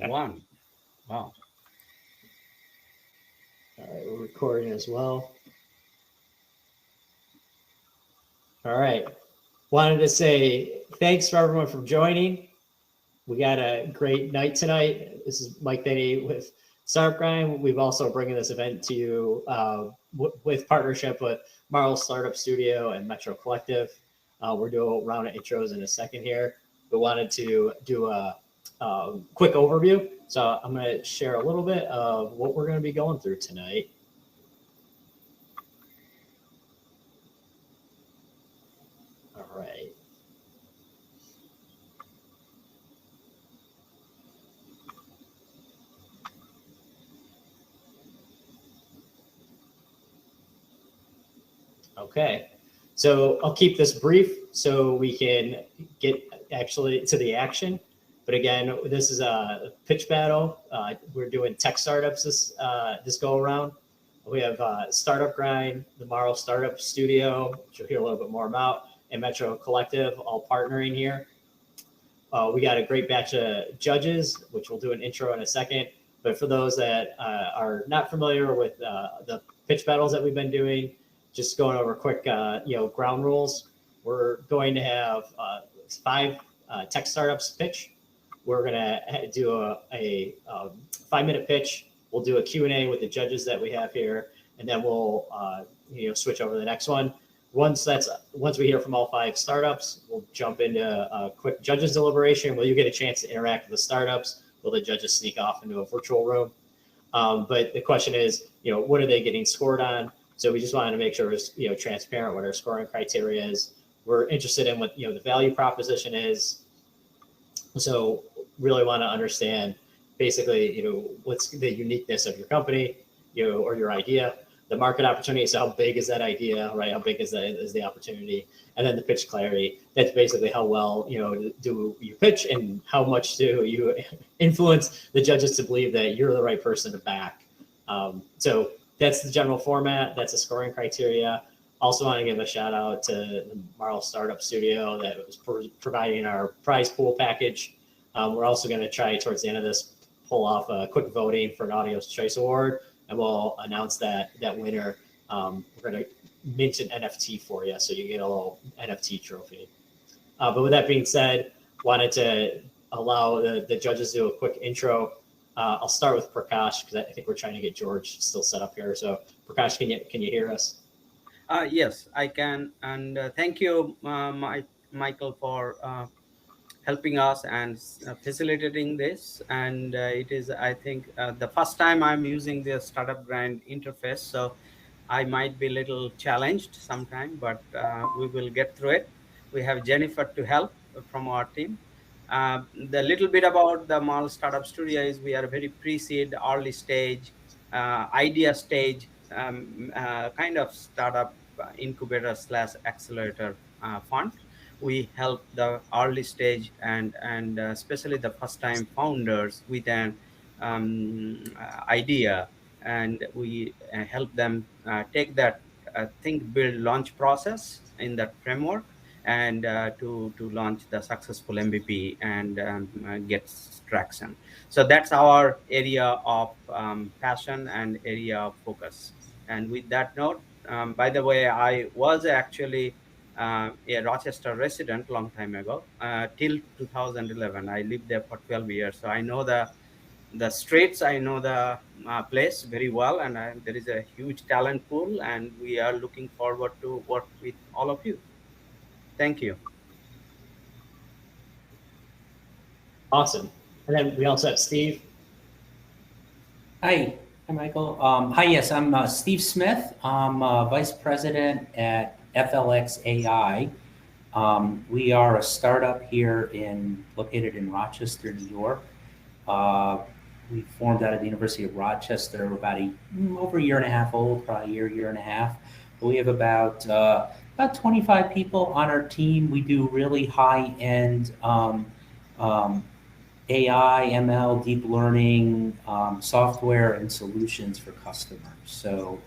One. Wow. All right, we're recording as well. All right. Wanted to say thanks for everyone for joining. We got a great night tonight. This is Mike Denny with Startup Grind. We've also bringing this event to you with partnership with MARL Startup Studio and Metro Collective. We're doing a round of intros in a second here. We wanted to do a quick overview. So I'm going to share a little bit of what we're going to be going through tonight. All right. Okay, so I'll keep this brief so we can get actually to the action. But again, this is a pitch battle. We're doing tech startups this go around. We have Startup Grind, the MARL Startup Studio, which you'll hear a little bit more about, and Metro Collective, all partnering here. We got a great batch of judges, which we'll do an intro in a second. But for those that are not familiar with the pitch battles that we've been doing, just going over quick, ground rules. We're going to have 5 tech startups pitch. We're going to do a 5-minute pitch. We'll do a Q&A with the judges that we have here, and then we'll switch over to the next one. Once we hear from all 5 startups, we'll jump into a quick judges deliberation where you get a chance to interact with the startups. Will the judges sneak off into a virtual room? But the question is, what are they getting scored on? So we just wanted to make sure it's transparent what our scoring criteria is. We're interested in what the value proposition is. So really want to understand basically what's the uniqueness of your company, or your idea, the market opportunity. So how big is that idea, right? How big is the opportunity? And then the pitch clarity. That's basically how well do you pitch and how much do you influence the judges to believe that you're the right person to back. So that's the general format. That's the scoring criteria. Also want to give a shout out to the MARL Startup Studio that was providing our prize pool package. We're also going to try towards the end of this pull off a quick voting for an Audience Choice Award, and we'll announce that winner. We're going to mint an NFT for you, so you get a little NFT trophy. But with that being said, wanted to allow the judges to do a quick intro. I'll start with Prakash because I think we're trying to get George still set up here. So Prakash, can you hear us? Yes, I can. And thank you, Michael, for helping us and facilitating this. And it is, I think, the first time I'm using the Startup Grind interface. So I might be a little challenged sometime, but we will get through it. We have Jennifer to help from our team. The little bit about the MARL Startup Studio is we are a very pre-seed, early stage, idea stage kind of startup incubator / accelerator fund. We help the early stage and especially the first time founders with an idea, and we help them take that think, build, launch process in that framework and to launch the successful MVP and get traction. So that's our area of passion and area of focus. And with that note, by the way, I was actually a Rochester resident long time ago, till 2011. I lived there for 12 years. So I know the streets, I know the place very well, and there is a huge talent pool, and we are looking forward to work with all of you. Thank you. Awesome. And then we also have Steve. Hi, Michael. Hi, yes, I'm Steve Smith. I'm Vice President at FLX AI. We are a startup here located in Rochester, New York. We formed out of the University of Rochester, about over a year and a half old, probably a year and a half. But we have about 25 people on our team. We do really high-end AI, ML, deep learning, software and solutions for customers. So,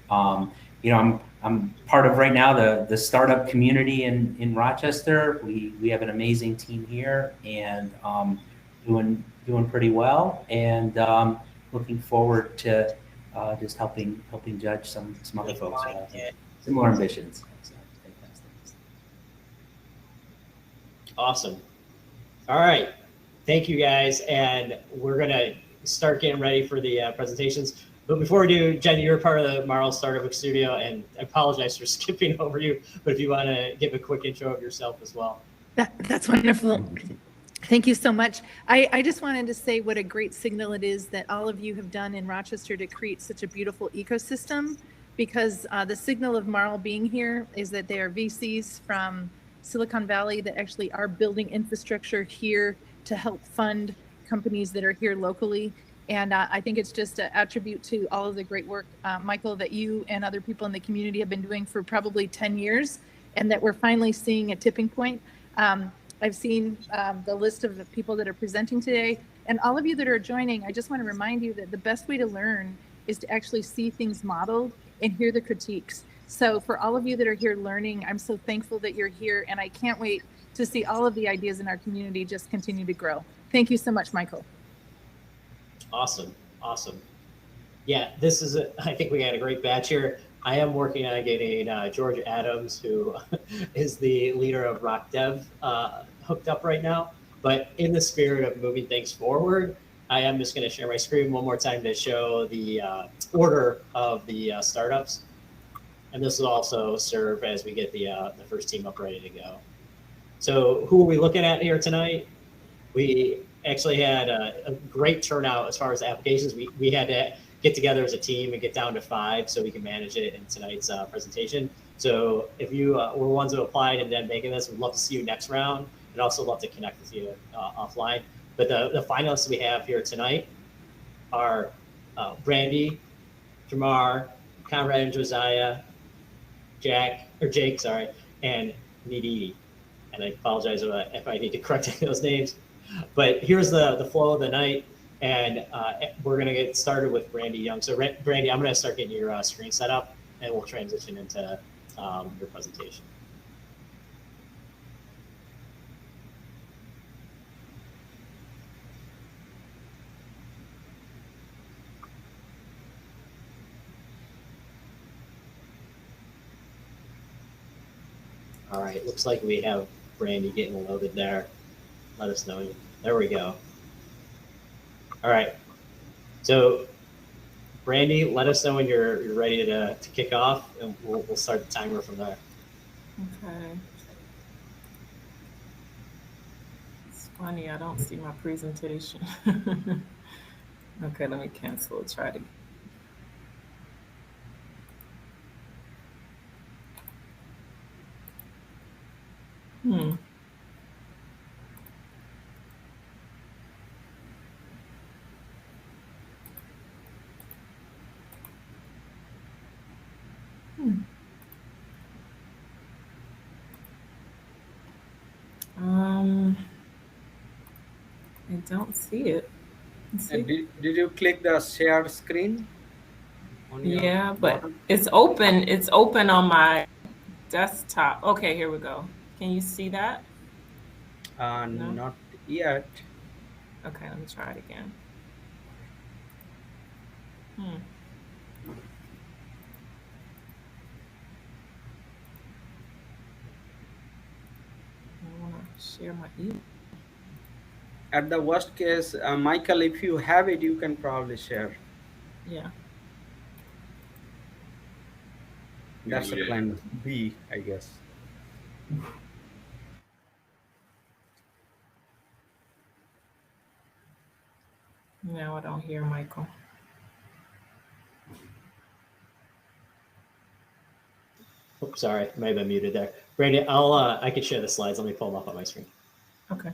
I'm part of right now the startup community in Rochester. We have an amazing team here and doing doing pretty well, and looking forward to just helping judge some other folks who have similar ambitions. So, fantastic. Awesome. All right. Thank you, guys. And we're going to start getting ready for the presentations. But before we do, Jen, you're part of the MARL Startup Studio, and I apologize for skipping over you, but if you want to give a quick intro of yourself as well. That's wonderful. Thank you so much. I just wanted to say what a great signal it is that all of you have done in Rochester to create such a beautiful ecosystem, because the signal of MARL being here is that they are VCs from Silicon Valley that actually are building infrastructure here to help fund companies that are here locally. And I think it's just an attribute to all of the great work, Michael, that you and other people in the community have been doing for probably 10 years, and that we're finally seeing a tipping point. I've seen the list of the people that are presenting today, and all of you that are joining, I just want to remind you that the best way to learn is to actually see things modeled and hear the critiques. So for all of you that are here learning, I'm so thankful that you're here, and I can't wait to see all of the ideas in our community just continue to grow. Thank you so much, Michael. Awesome. Awesome. Yeah, this is, I think we got a great batch here. I am working on getting George Adams, who is the leader of RocDev, hooked up right now. But in the spirit of moving things forward, I am just going to share my screen one more time to show the order of the startups. And this will also serve as we get the first team up ready to go. So who are we looking at here tonight? We actually had a great turnout as far as applications. We had to get together as a team and get down to 5 so we can manage it in tonight's presentation. So if you were ones who applied and then making this, we'd love to see you next round, and also love to connect with you offline. But the finalists we have here tonight are Brandy, Jamar, Conrad and Josiah, Jake, sorry, and Ndidi. And I apologize if I need to correct any of those names. But here's the flow of the night, and we're going to get started with Brandy Young. So Brandy, I'm going to start getting your screen set up, and we'll transition into your presentation. All right, looks like we have Brandy getting loaded there. Let us know. There we go. All right. So, Brandy, let us know when you're ready to kick off, and we'll start the timer from there. Okay. It's funny, I don't see my presentation. Okay, let me cancel it. Try to. I don't see it. Did you click the share screen? Yeah, but it's open. It's open on my desktop. Okay, here we go. Can you see that? No? Not yet. Okay, let me try it again. I want to share my email. At the worst case, Michael, if you have it, you can probably share. Yeah. That's the plan B, I guess. Now I don't hear Michael. Oops, sorry, I may have been muted there. Brandy, I can share the slides. Let me pull them up on my screen. Okay.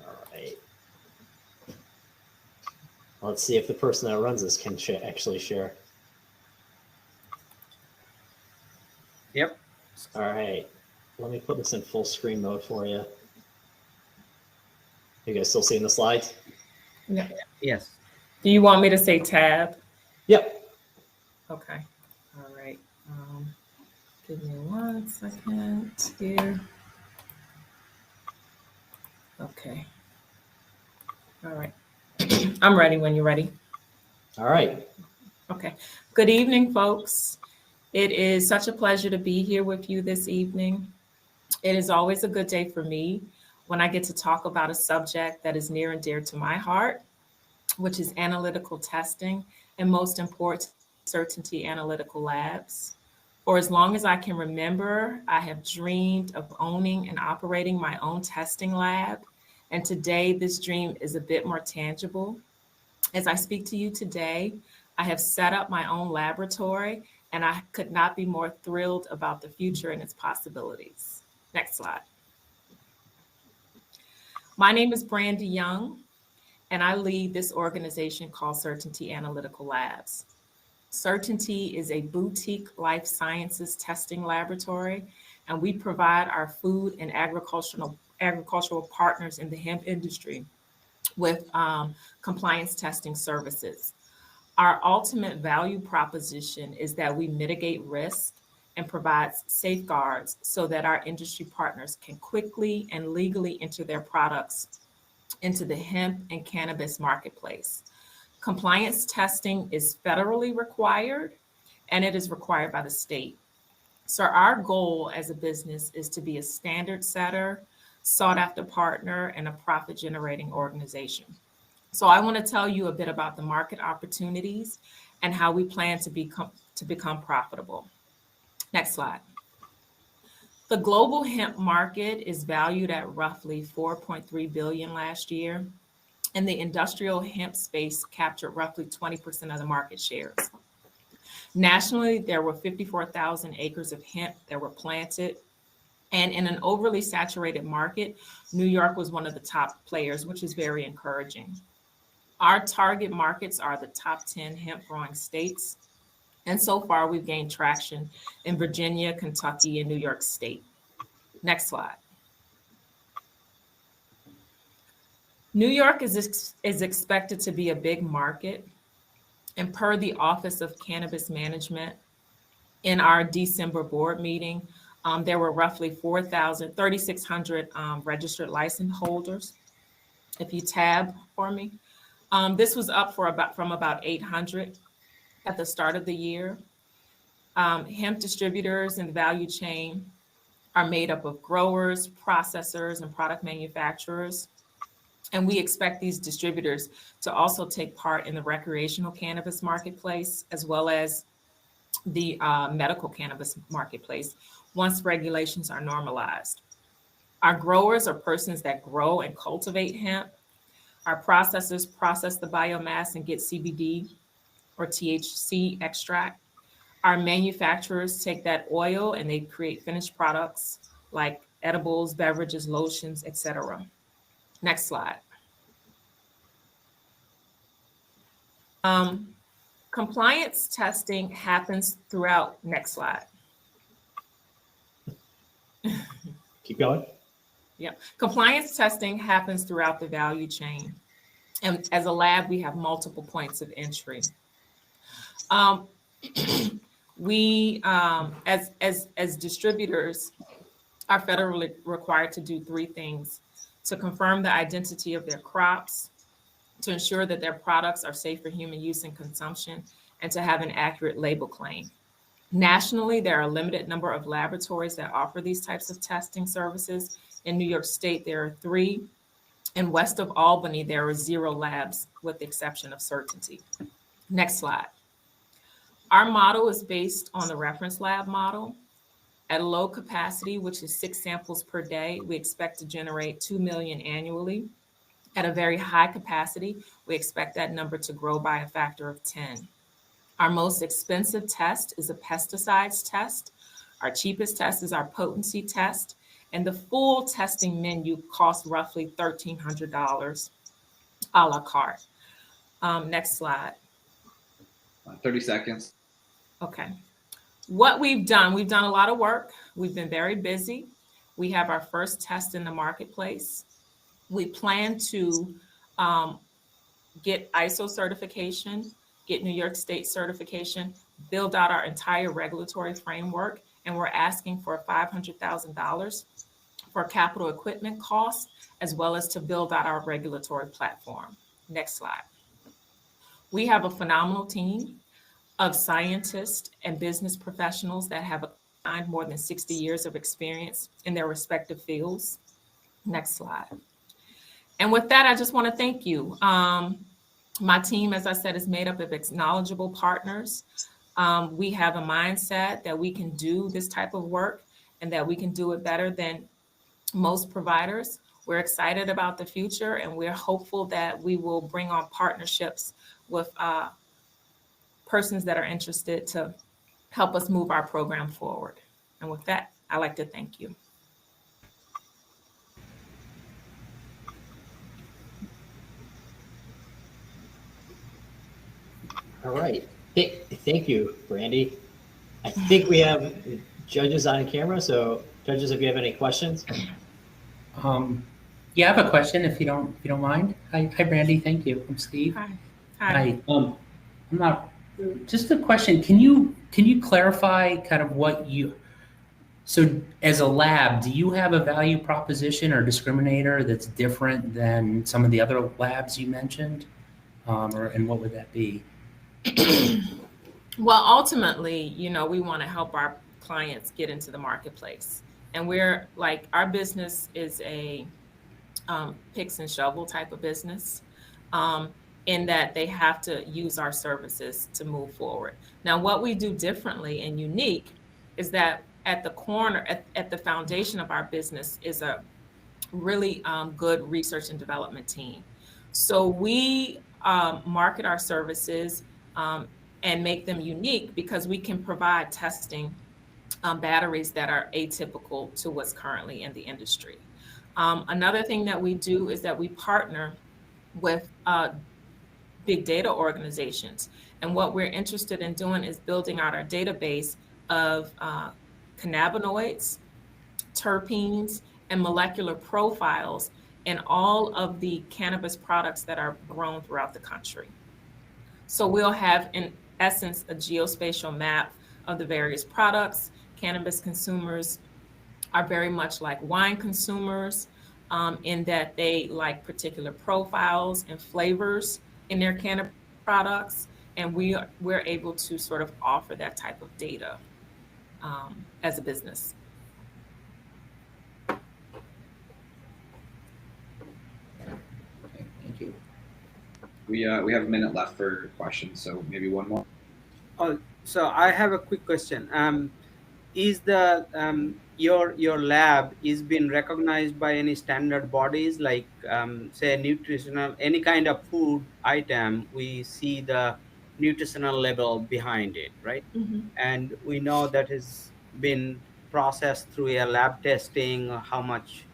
All right. Let's see if the person that runs this can actually share. Yep. All right. Let me put this in full screen mode for you. You guys still seeing the slides? Yeah. Yes. Do you want me to say tab? Yep. Okay. All right. Give me 1 second here. Okay. All right. I'm ready when you're ready. All right. Okay. Good evening, folks. It is such a pleasure to be here with you this evening. It is always a good day for me when I get to talk about a subject that is near and dear to my heart, which is analytical testing, and most important, certainty analytical labs. For as long as I can remember, I have dreamed of owning and operating my own testing lab. And today, this dream is a bit more tangible. As I speak to you today, I have set up my own laboratory, and I could not be more thrilled about the future and its possibilities. Next slide. My name is Brandy Young, and I lead this organization called Certainty Analytical Labs. Certainty is a boutique life sciences testing laboratory, and we provide our food and agricultural partners in the hemp industry with compliance testing services. Our ultimate value proposition is that we mitigate risk and provide safeguards so that our industry partners can quickly and legally enter their products into the hemp and cannabis marketplace. Compliance testing is federally required, and it is required by the state. So our goal as a business is to be a standard setter, sought after partner, and a profit generating organization. So I want to tell you a bit about the market opportunities and how we plan to become profitable. Next slide. The global hemp market is valued at roughly $4.3 billion last year, and the industrial hemp space captured roughly 20% of the market shares. Nationally, there were 54,000 acres of hemp that were planted, and in an overly saturated market, New York was one of the top players, which is very encouraging. Our target markets are the top 10 hemp growing states, and so far we've gained traction in Virginia, Kentucky, and New York State. Next slide. New York is expected to be a big market, and per the Office of Cannabis Management, in our December board meeting, there were roughly 3,600 registered license holders. If you tab for me, this was up from about 800 at the start of the year. Hemp distributors in the value chain are made up of growers, processors, and product manufacturers. And we expect these distributors to also take part in the recreational cannabis marketplace, as well as the medical cannabis marketplace, once regulations are normalized. Our growers are persons that grow and cultivate hemp. Our processors process the biomass and get CBD or THC extract. Our manufacturers take that oil and they create finished products like edibles, beverages, lotions, etc. Next slide. Compliance testing happens throughout. Next slide. Keep going. Yeah, compliance testing happens throughout the value chain. And as a lab, we have multiple points of entry. We, as distributors, are federally required to do three things: to confirm the identity of their crops, to ensure that their products are safe for human use and consumption, and to have an accurate label claim. Nationally, there are a limited number of laboratories that offer these types of testing services. In New York State, there are 3. And west of Albany, there are 0 labs, with the exception of Certainty. Next slide. Our model is based on the reference lab model. At a low capacity, which is 6 samples per day, we expect to generate 2 million annually. At a very high capacity, we expect that number to grow by a factor of 10. Our most expensive test is a pesticides test. Our cheapest test is our potency test. And the full testing menu costs roughly $1,300 a la carte. Next slide. 30 seconds. Okay. What we've done a lot of work. We've been very busy. We have our first test in the marketplace. We plan to get ISO certification, get New York State certification, build out our entire regulatory framework, and we're asking for $500,000 for capital equipment costs, as well as to build out our regulatory platform. Next slide. We have a phenomenal team of scientists and business professionals that have combined more than 60 years of experience in their respective fields. Next slide. And with that, I just want to thank you. My team, as I said, is made up of knowledgeable partners. We have a mindset that we can do this type of work and that we can do it better than most providers. We're excited about the future, and we're hopeful that we will bring on partnerships with persons that are interested to help us move our program forward. And with that, I'd like to thank you. All right. Thank you, Brandy. I think we have judges on camera. So judges, if you have any questions. Yeah, I have a question if you don't mind. Hi, Brandy. Thank you. I'm Steve. Hi. Hi. I'm not. Just a question. Can you clarify kind of what you? So as a lab, do you have a value proposition or discriminator that's different than some of the other labs you mentioned, and what would that be? Well, ultimately, we want to help our clients get into the marketplace. And we're like, our business is a picks and shovel type of business, in that they have to use our services to move forward. Now, what we do differently and unique is that at the corner, at the foundation of our business is a really good research and development team. So we market our services and make them unique because we can provide testing batteries that are atypical to what's currently in the industry. Another thing that we do is that we partner with big data organizations. And what we're interested in doing is building out our database of cannabinoids, terpenes, and molecular profiles in all of the cannabis products that are grown throughout the country. So we'll have, in essence, a geospatial map of the various products. Cannabis consumers are very much like wine consumers, in that they like particular profiles and flavors in their cannabis products. And we're able to sort of offer that type of data as a business. Okay, thank you. We have a minute left for questions, so maybe one more. Oh, so I have a quick question. Is the your lab is being recognized by any standard bodies, like say nutritional, any kind of food item? We see the nutritional label behind it, right? Mm-hmm. And we know that has been processed through a lab testing, how much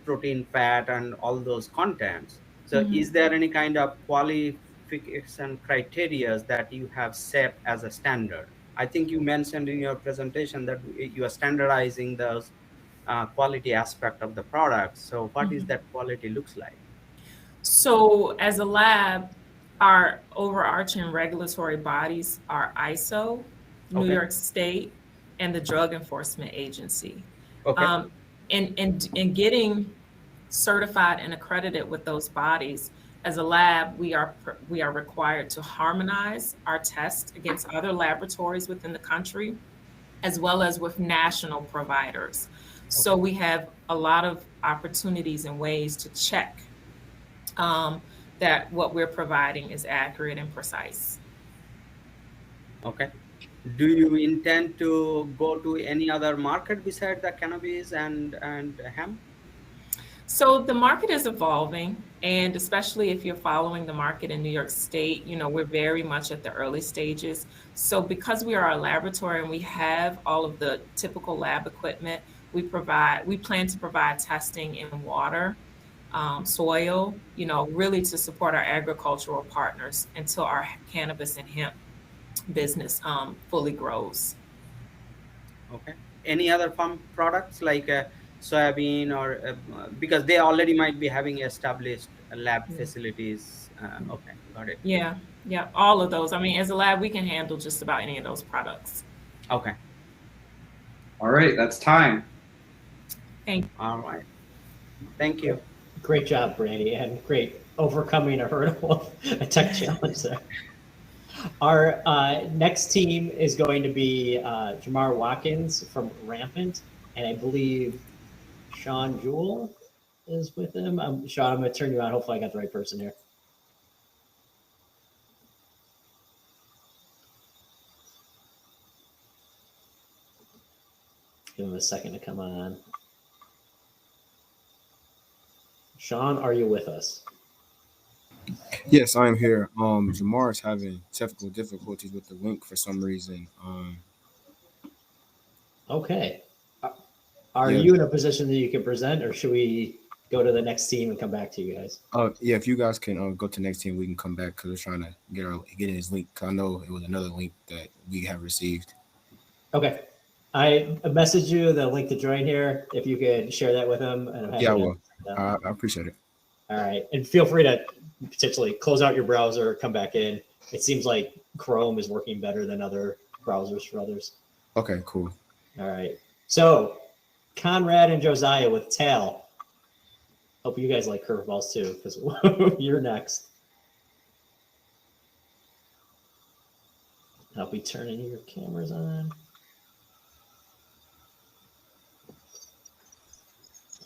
protein, fat, and all those contents. So Mm-hmm. is there any kind of qualification criteria that you have set as a standard? I think you mentioned in your presentation that you are standardizing those quality aspect of the product. So what is that quality looks like? So as a lab, our overarching regulatory bodies are ISO, New Okay. York State, and the Drug Enforcement Agency. Okay. And getting certified and accredited with those bodies, as a lab, we are required to harmonize our tests against other laboratories within the country, as well as with national providers. So we have a lot of opportunities and ways to check that what we're providing is accurate and precise. Okay. Do you intend to go to any other market besides the cannabis and hemp? So the market is evolving, and especially if you're following the market in New York State, we're very much at the early stages. So because we are a laboratory and we have all of the typical lab equipment, we plan to provide testing in water, soil, really to support our agricultural partners until our cannabis and hemp business fully grows. Okay. Any other farm products like soybean or because they already might be having established lab facilities. Okay, got it. Yeah, all of those. I mean, as a lab, we can handle just about any of those products. Okay. All right, that's time. All right. Thank you. Great job, Brandy, and great overcoming a hurdle, a tech challenge there. Our next team is going to be Jamar Watkins from Rampant, and I believe Sean Jewell is with him. Sean, I'm going to turn you on. Hopefully I got the right person here. Give him a second to come on. Sean, are you with us? Yes, I am here. Jamar is having technical difficulties with the link for some reason. Okay. Are Yeah. you in a position that you can present, or should we go to the next team and come back to you guys? Yeah, if you guys can go to the next team, we can come back because we're trying to get in his link. Cause I know it was another link that we have received. Okay. I messaged you the link to join here. If you could share that with him. And I'm happy Yeah, I to- will. I appreciate it. All right. And feel free to potentially close out your browser, come back in. It seems like Chrome is working better than other browsers for others. Okay, cool. All right. So Conrad and Josiah with Tal. Hope you guys like curveballs too, because you're next. I'll be turning your cameras on.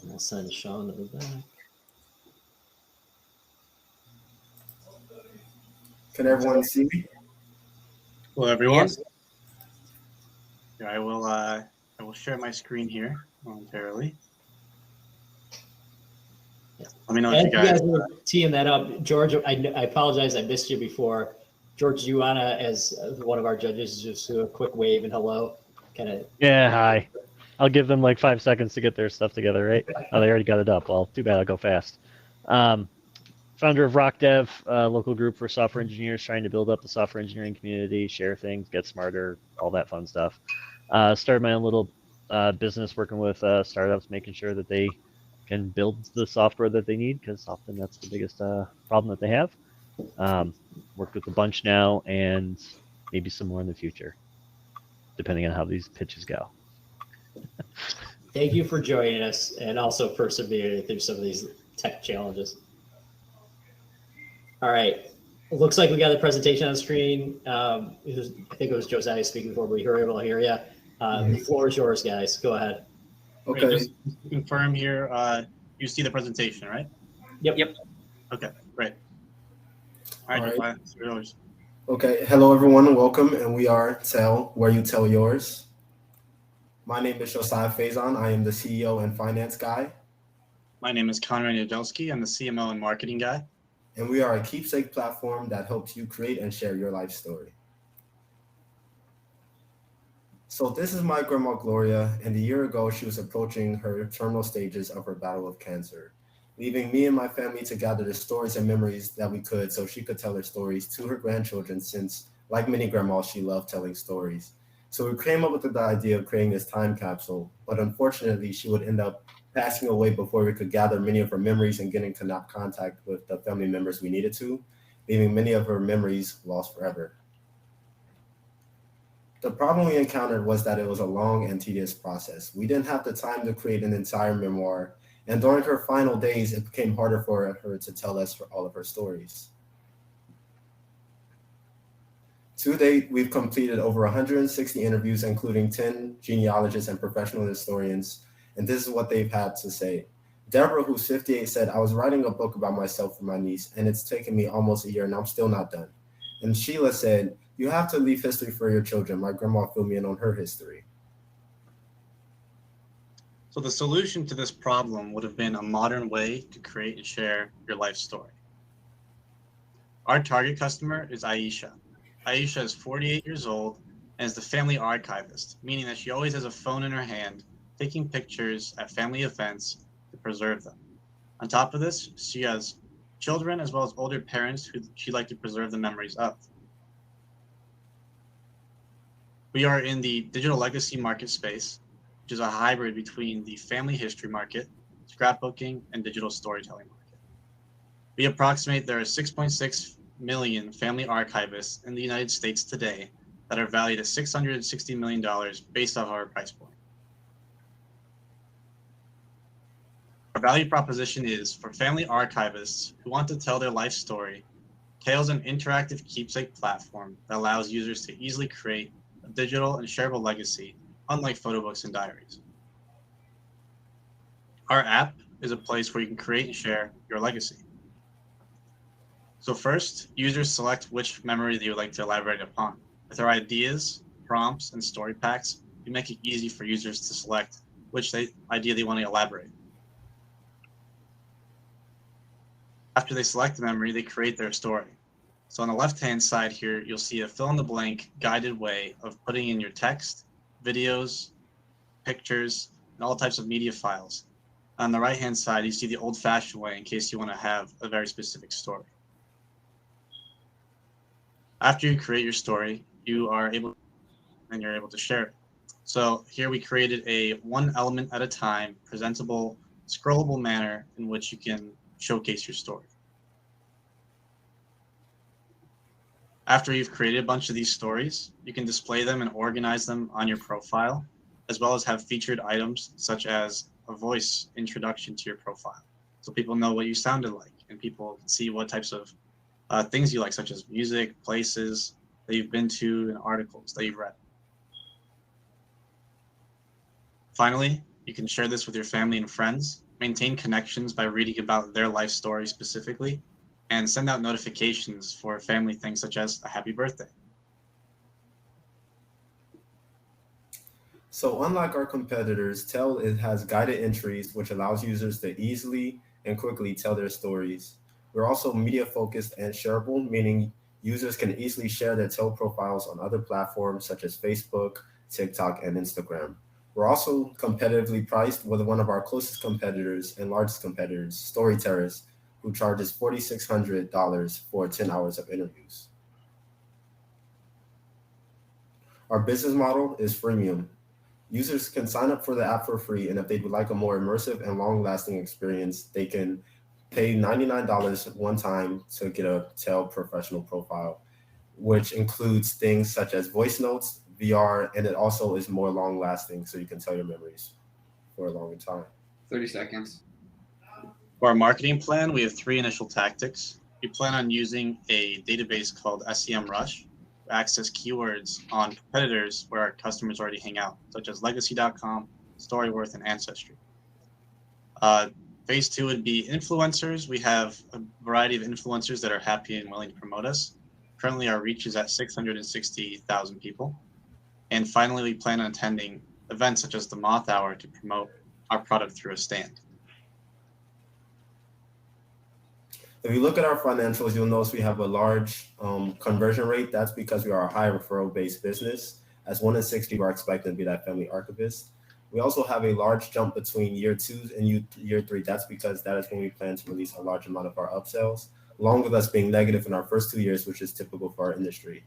And I'll send Sean to the back. Can everyone see me? Hello, everyone. Yes. Yeah, I will share my screen here momentarily. Let me know if As you guys. are teeing that up, George, I apologize, I missed you before. George, do you want to, as one of our judges, just do a quick wave and hello? Kind of. Yeah, hi. I'll give them like 5 seconds to get their stuff together, right? Oh, they already got it up. Well, too bad, I'll go fast. Founder of RocDev, a local group for software engineers trying to build up the software engineering community, share things, get smarter, all that fun stuff. Started my own little business working with startups, making sure that they can build the software that they need, because often that's the biggest problem that they have. Worked with a bunch now, and maybe some more in the future, depending on how these pitches go. Thank you for joining us and also persevering through some of these tech challenges. All right. It looks like we got the presentation on screen. I think it was Josiah speaking before, but we were able to hear you. The floor is yours, guys. Go ahead. Okay. Just confirm here. You see the presentation, right? Yep. Okay, great. All right, Josiah, it's yours. Okay. Hello, everyone. Welcome. And we are Tell, where you tell yours. My name is Josiah Faison. I am the CEO and finance guy. My name is Conrad Niedzielski. I'm the CMO and marketing guy. And we are a keepsake platform that helps you create and share your life story. So this is my grandma, Gloria, and a year ago, she was approaching her terminal stages of her battle with cancer, leaving me and my family to gather the stories and memories that we could so she could tell her stories to her grandchildren since, like many grandmas, she loved telling stories. So we came up with the idea of creating this time capsule, but unfortunately, she would end up passing away before we could gather many of her memories and get into contact with the family members we needed to, leaving many of her memories lost forever. The problem we encountered was that it was a long and tedious process. We didn't have the time to create an entire memoir, and during her final days, it became harder for her to tell us all of her stories. To date, we've completed over 160 interviews, including 10 genealogists and professional historians, and this is what they've had to say. Deborah, who's 58, said, "I was writing a book about myself for my niece, and it's taken me almost a year, and I'm still not done." And Sheila said, "You have to leave history for your children. My grandma filled me in on her history." So the solution to this problem would have been a modern way to create and share your life story. Our target customer is Aisha. Aisha is 48 years old and is the family archivist, meaning that she always has a phone in her hand, taking pictures at family events to preserve them. On top of this, she has children as well as older parents who she'd like to preserve the memories of. We are in the digital legacy market space, which is a hybrid between the family history market, scrapbooking, and digital storytelling market. We approximate there are 6.6 million family archivists in the United States today that are valued at $660 million based off our price point. Our value proposition is for family archivists who want to tell their life story. Tale is an interactive keepsake platform that allows users to easily create a digital and shareable legacy, unlike photo books and diaries. Our app is a place where you can create and share your legacy. So first, users select which memory they would like to elaborate upon. With our ideas, prompts, and story packs, we make it easy for users to select which idea they want to elaborate. After they select the memory, they create their story. So on the left-hand side here, you'll see a fill-in-the-blank guided way of putting in your text, videos, pictures, and all types of media files. On the right-hand side, you see the old-fashioned way in case you want to have a very specific story. After you create your story, you're able to share it. So here we created a one element at a time, presentable, scrollable manner in which you can showcase your story. After you've created a bunch of these stories, you can display them and organize them on your profile, as well as have featured items such as a voice introduction to your profile. So people know what you sounded like, and people can see what types of things you like, such as music, places that you've been to, and articles that you've read. Finally, you can share this with your family and friends, maintain connections by reading about their life story specifically, and send out notifications for family things such as a happy birthday. So unlike our competitors, Tell has guided entries, which allows users to easily and quickly tell their stories. We're also media focused and shareable, meaning users can easily share their Tell profiles on other platforms such as Facebook, TikTok, and Instagram. We're also competitively priced with one of our closest competitors and largest competitors, Storytellers, who charges $4,600 for 10 hours of interviews. Our business model is freemium. Users can sign up for the app for free, and if they would like a more immersive and long-lasting experience, they can pay $99 one time to get a Tell professional profile, which includes things such as voice notes, VR, and it also is more long-lasting, so you can tell your memories for a longer time. 30 seconds. For our marketing plan, we have 3 initial tactics. We plan on using a database called SEMrush to access keywords on competitors where our customers already hang out, such as legacy.com, Storyworth, and Ancestry. Phase 2 would be influencers. We have a variety of influencers that are happy and willing to promote us. Currently, our reach is at 660,000 people. And finally, we plan on attending events such as the Moth Hour to promote our product through a stand. If you look at our financials, you'll notice we have a large conversion rate. That's because we are a high referral-based business, as 1 in 60 are expected to be that family archivist. We also have a large jump between year 2 and year 3. That's because that is when we plan to release a large amount of our upsells, along with us being negative in our first 2 years, which is typical for our industry.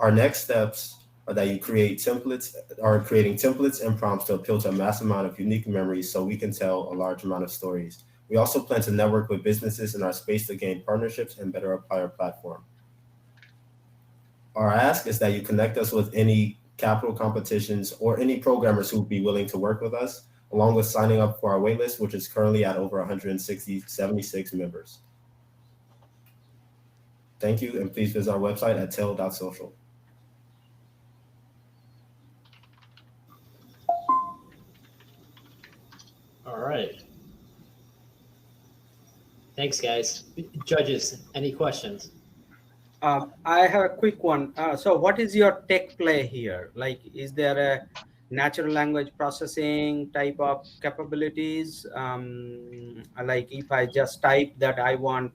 Our next steps are that you creating templates and prompts to appeal to a mass amount of unique memories so we can tell a large amount of stories. We also plan to network with businesses in our space to gain partnerships and better apply our platform. Our ask is that you connect us with any capital competitions or any programmers who would be willing to work with us, along with signing up for our waitlist, which is currently at over 76 members. Thank you, and please visit our website at tell.social. All right. Thanks, guys. Judges, any questions? I have a quick one. So what is your tech play here? Like, is there a natural language processing type of capabilities? Like if I just type that I want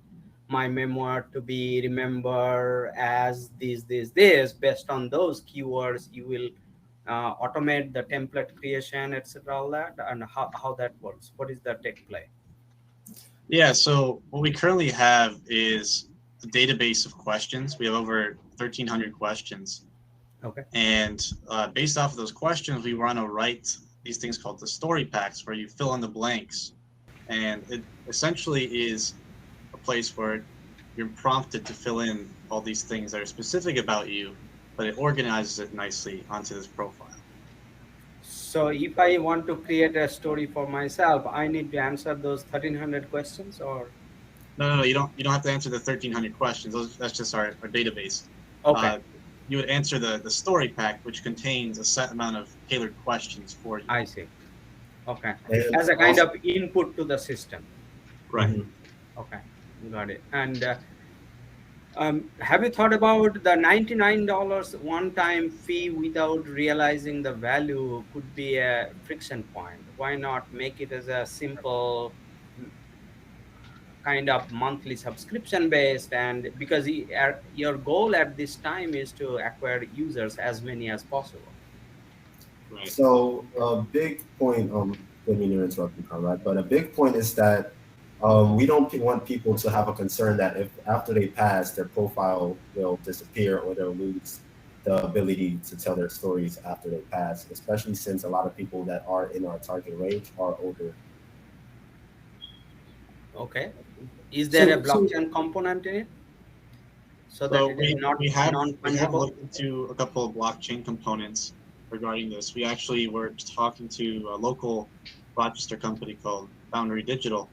my memoir to be remembered as this, based on those keywords, you will automate the template creation, etc., all that, and how that works. What is the tech play? Yeah, so what we currently have is a database of questions. We have over 1,300 questions. Okay. And based off of those questions, we want to write these things called the story packs, where you fill in the blanks. And it essentially is a place where you're prompted to fill in all these things that are specific about you, but it organizes it nicely onto this profile. So if I want to create a story for myself, I need to answer those 1,300 questions, or? No. You don't have to answer the 1,300 questions. That's just our database. Okay. You would answer the story pack, which contains a set amount of tailored questions for you. I see. Okay. And As a kind also- of input to the system. Right. Okay. Got it. And have you thought about the $99 one-time fee without realizing the value could be a friction point? Why not make it as a simple kind of monthly subscription based, and because your goal at this time is to acquire users as many as possible. Right. So a big point, didn't mean to interrupt you, Conrad, but a big point is that we don't want people to have a concern that if after they pass, their profile will disappear or they'll lose the ability to tell their stories after they pass, especially since a lot of people that are in our target range are older. Okay. Is there a So- blockchain component in it? So that So it is not we have non-fungible? looked into a couple of blockchain components regarding this. We actually were talking to a local Rochester company called Boundary Digital,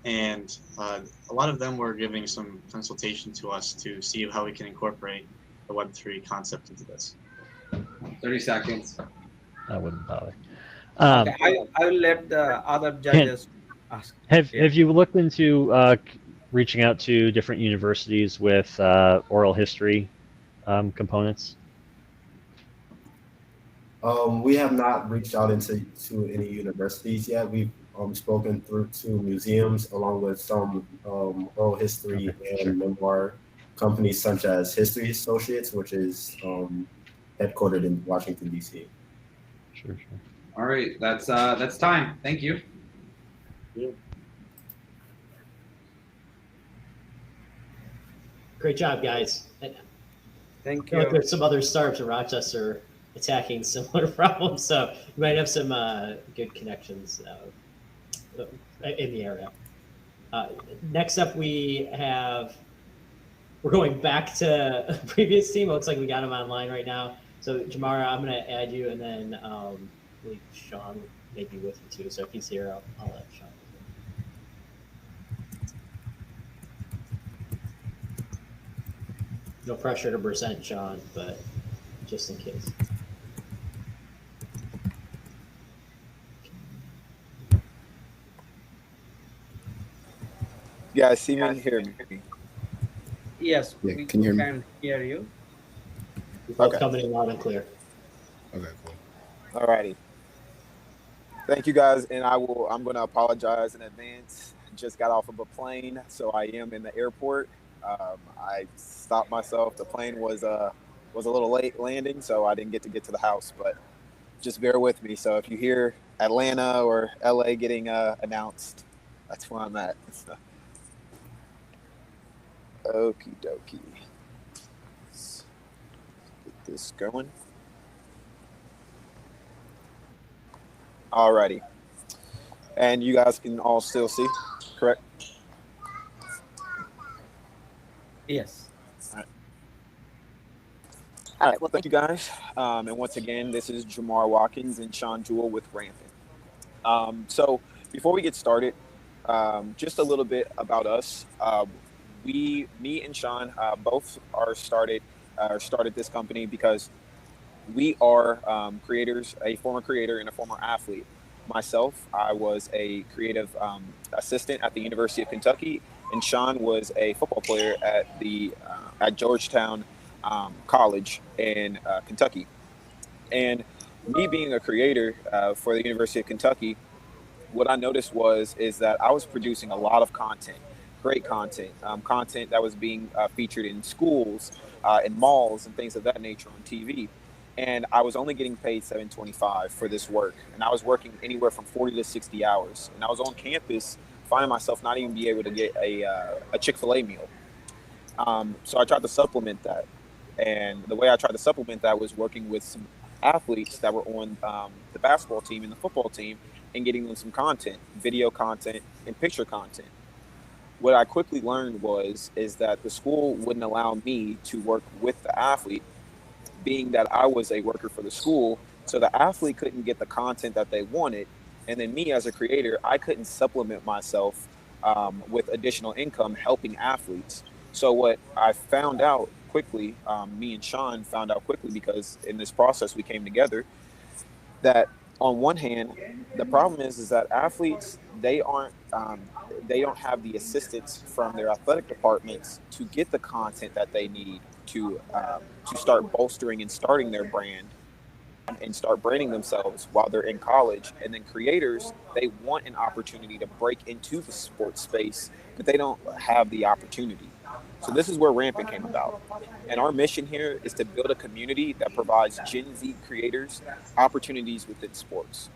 and a lot of them were giving some consultation to us to see how we can incorporate the Web3 concept into this. 30 seconds. I wouldn't bother. Okay, I will let the other judges ask. Have Yeah. you looked into reaching out to different universities with oral history components? We have not reached out to any universities yet. We've spoken to museums along with some oral history and memoir companies such as History Associates, which is headquartered in Washington, D.C. Sure. All right, that's time. Thank you. Great job, guys. I Thank feel like you. there's some other startups in Rochester attacking similar problems, so you might have some good connections in the area. Next up, we're going back to a previous team. It looks like we got him online right now. So Jamar, I'm going to add you, and then I believe Sean may be with you too. So if he's here, I'll let Sean. No pressure to present Sean, but just in case. You guys see me and hear me? Yes, Yeah, we can you hear me? can hear you. You're both Okay. coming in loud and clear. Okay, cool. Alrighty. Thank you guys, and I'm going to apologize in advance. Just got off of a plane, so I am in the airport. I stopped myself. The plane was a little late landing, so I didn't get to the house. But just bear with me. So if you hear Atlanta or LA getting announced, that's where I'm at. Okie dokie. Let's get this going. Alrighty. And you guys can all still see, correct? Yes. All right, well, thank you guys. And once again, this is Jamar Watkins and Sean Jewell with Rampant. So before we get started, just a little bit about us. Me and Sean both started this company because we are creators, a former creator and a former athlete. Myself, I was a creative assistant at the University of Kentucky, and Sean was a football player at Georgetown College in Kentucky. And me being a creator for the University of Kentucky, what I noticed is that I was producing a lot of content, great content, content that was being featured in schools, in malls, and things of that nature on TV. And I was only getting paid $7.25 for this work, and I was working anywhere from 40 to 60 hours. And I was on campus, finding myself not even be able to get a Chick-fil-A meal. So I tried to supplement that, and the way I tried to supplement that was working with some athletes that were on the basketball team and the football team, and getting them some content, video content and picture content. What I quickly learned is that the school wouldn't allow me to work with the athlete, being that I was a worker for the school, So the athlete couldn't get the content that they wanted. And then me as a creator, I couldn't supplement myself with additional income helping athletes. So what I found out quickly, me and Sean found out quickly, because in this process we came together, that on one hand, the problem is that athletes, they don't have the assistance from their athletic departments to get the content that they need to start bolstering and starting their brand and start branding themselves while they're in college. And then creators, they want an opportunity to break into the sports space, but they don't have the opportunity. So this is where Rampant came about. And our mission here is to build a community that provides Gen Z creators opportunities within sports.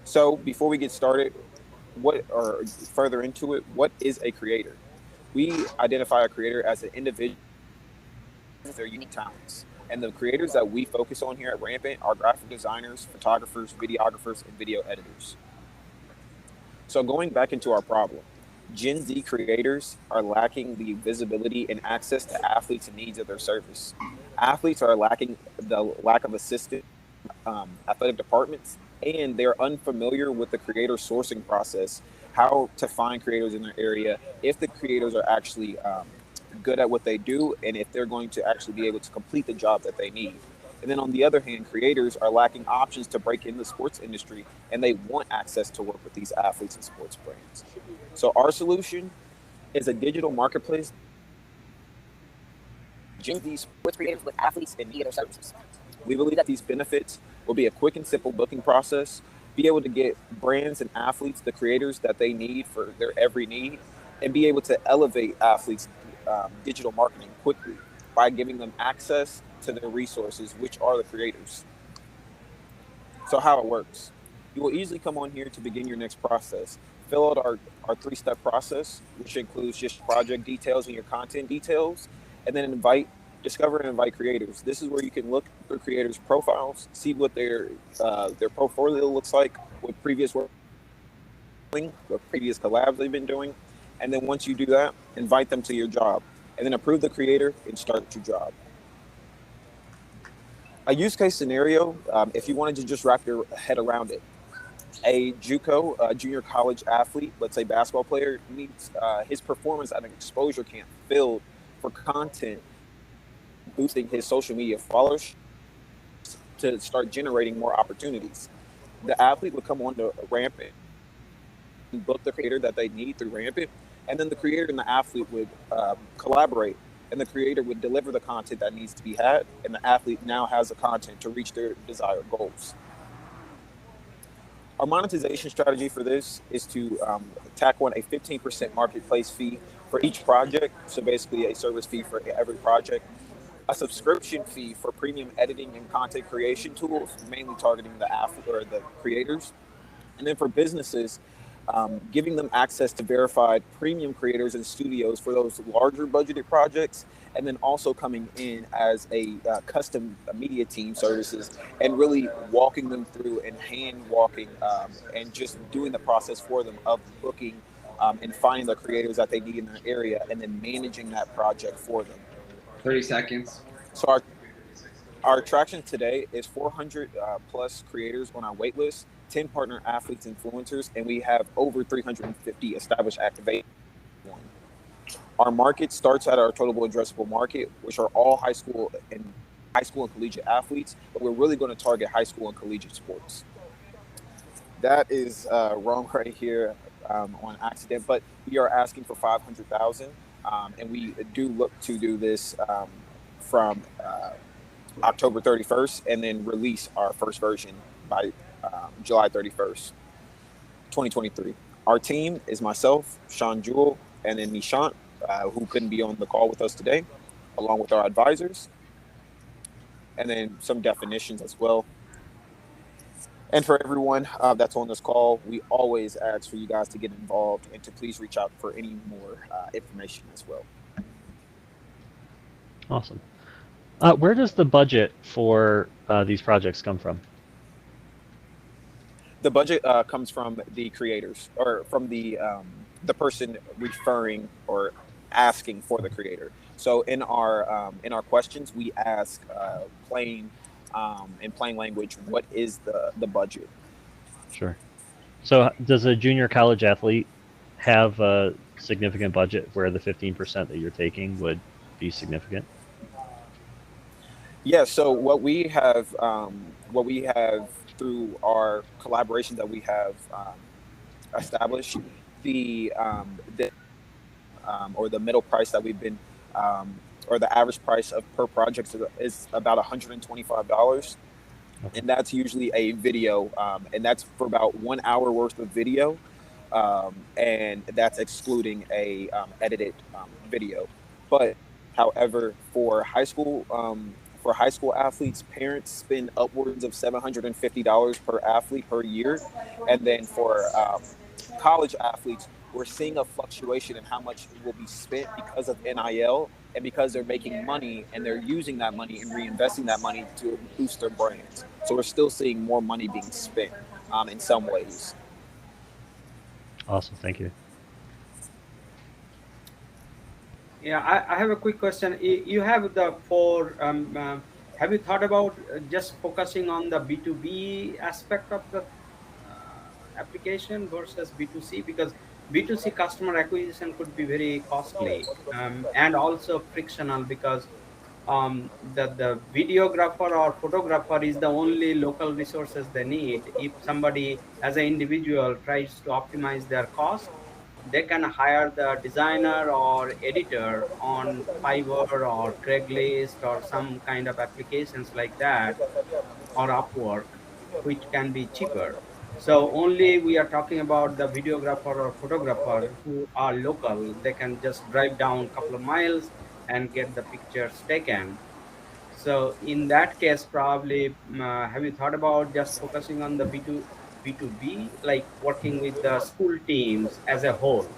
So before we get started, or further into it, what is a creator? We identify a creator as an individual with their unique talents. And the creators that we focus on here at Rampant are graphic designers, photographers, videographers, and video editors. So going back into our problem, Gen Z creators are lacking the visibility and access to athletes and needs of their service. Athletes are lacking the lack of assistant athletic departments, and they're unfamiliar with the creator sourcing process, how to find creators in their area, if the creators are actually good at what they do, and if they're going to actually be able to complete the job that they need. And then on the other hand, creators are lacking options to break in the sports industry, and they want access to work with these athletes and sports brands. So our solution is a digital marketplace Gen Z sports creators with athletes in need of services. We believe that these benefits will be a quick and simple booking process, be able to get brands and athletes the creators that they need for their every need, and be able to elevate athletes' digital marketing quickly by giving them access to their resources, which are the creators. So how it works. You will easily come on here to begin your next process. Fill out our three-step process, which includes just project details and your content details, and then discover and invite creators. This is where you can look through creators' profiles, see what their portfolio looks like, what previous work, what previous collabs they've been doing, and then once you do that, invite them to your job, and then approve the creator and start your job. A use case scenario, if you wanted to just wrap your head around it, a JUCO, junior college athlete, let's say basketball player, needs his performance at an exposure camp filled for content, boosting his social media followers to start generating more opportunities. The athlete would come on to Rampant and book the creator that they need through Rampant, and then the creator and the athlete would collaborate, and the creator would deliver the content that needs to be had, and the athlete now has the content to reach their desired goals. Our monetization strategy for this is to tack on a 15% marketplace fee for each project, so basically a service fee for every project, a subscription fee for premium editing and content creation tools, mainly targeting the athlete or the creators, and then for businesses, giving them access to verified premium creators and studios for those larger budgeted projects, and then also coming in as a custom media team services and really walking them through and hand walking and just doing the process for them of booking and finding the creators that they need in their area, and then managing that project for them. 30 seconds. So our attraction today is 400 plus creators on our wait list, 10 partner athletes, influencers, and we have over 350 established activations. Our market starts at our total addressable market, which are all high school and collegiate athletes, but we're really going to target high school and collegiate sports. That is wrong right here on accident, but we are asking for 500,000, and we do look to do this from October 31st, and then release our first version by July 31st, 2023. Our team is myself, Sean Jewell, and then Nishant, who couldn't be on the call with us today, along with our advisors, and then some definitions as well. And for everyone that's on this call, we always ask for you guys to get involved and to please reach out for any more information as well. Awesome. Where does the budget for these projects come from? The budget comes from the creators, or from the person referring or asking for the creator. So in our questions, we ask in plain language, what is the budget? Sure. So does a junior college athlete have a significant budget where the 15% that you're taking would be significant? Yeah. So what we have through our collaborations that we have established, or the middle price that we've been, or the average price of per project is about $125. And that's usually a video, and that's for about 1 hour worth of video, and that's excluding a edited video. But however, for high school athletes, parents spend upwards of $750 per athlete per year, and then for college athletes, we're seeing a fluctuation in how much will be spent because of NIL and because they're making money and they're using that money and reinvesting that money to boost their brands. So we're still seeing more money being spent in some ways. Awesome, thank you. Yeah, I have a quick question. You have the four. Have you thought about just focusing on the B2B aspect of the application versus B2C? Because B2C customer acquisition could be very costly and also frictional, because the videographer or photographer is the only local resources they need. If somebody as an individual tries to optimize their cost, they can hire the designer or editor on Fiverr or Craigslist or some kind of applications like that, or Upwork, which can be cheaper. So only we are talking about the videographer or photographer who are local. They can just drive down a couple of miles and get the pictures taken. So in that case, probably, have you thought about just focusing on the B2B, like working with the school teams as a whole,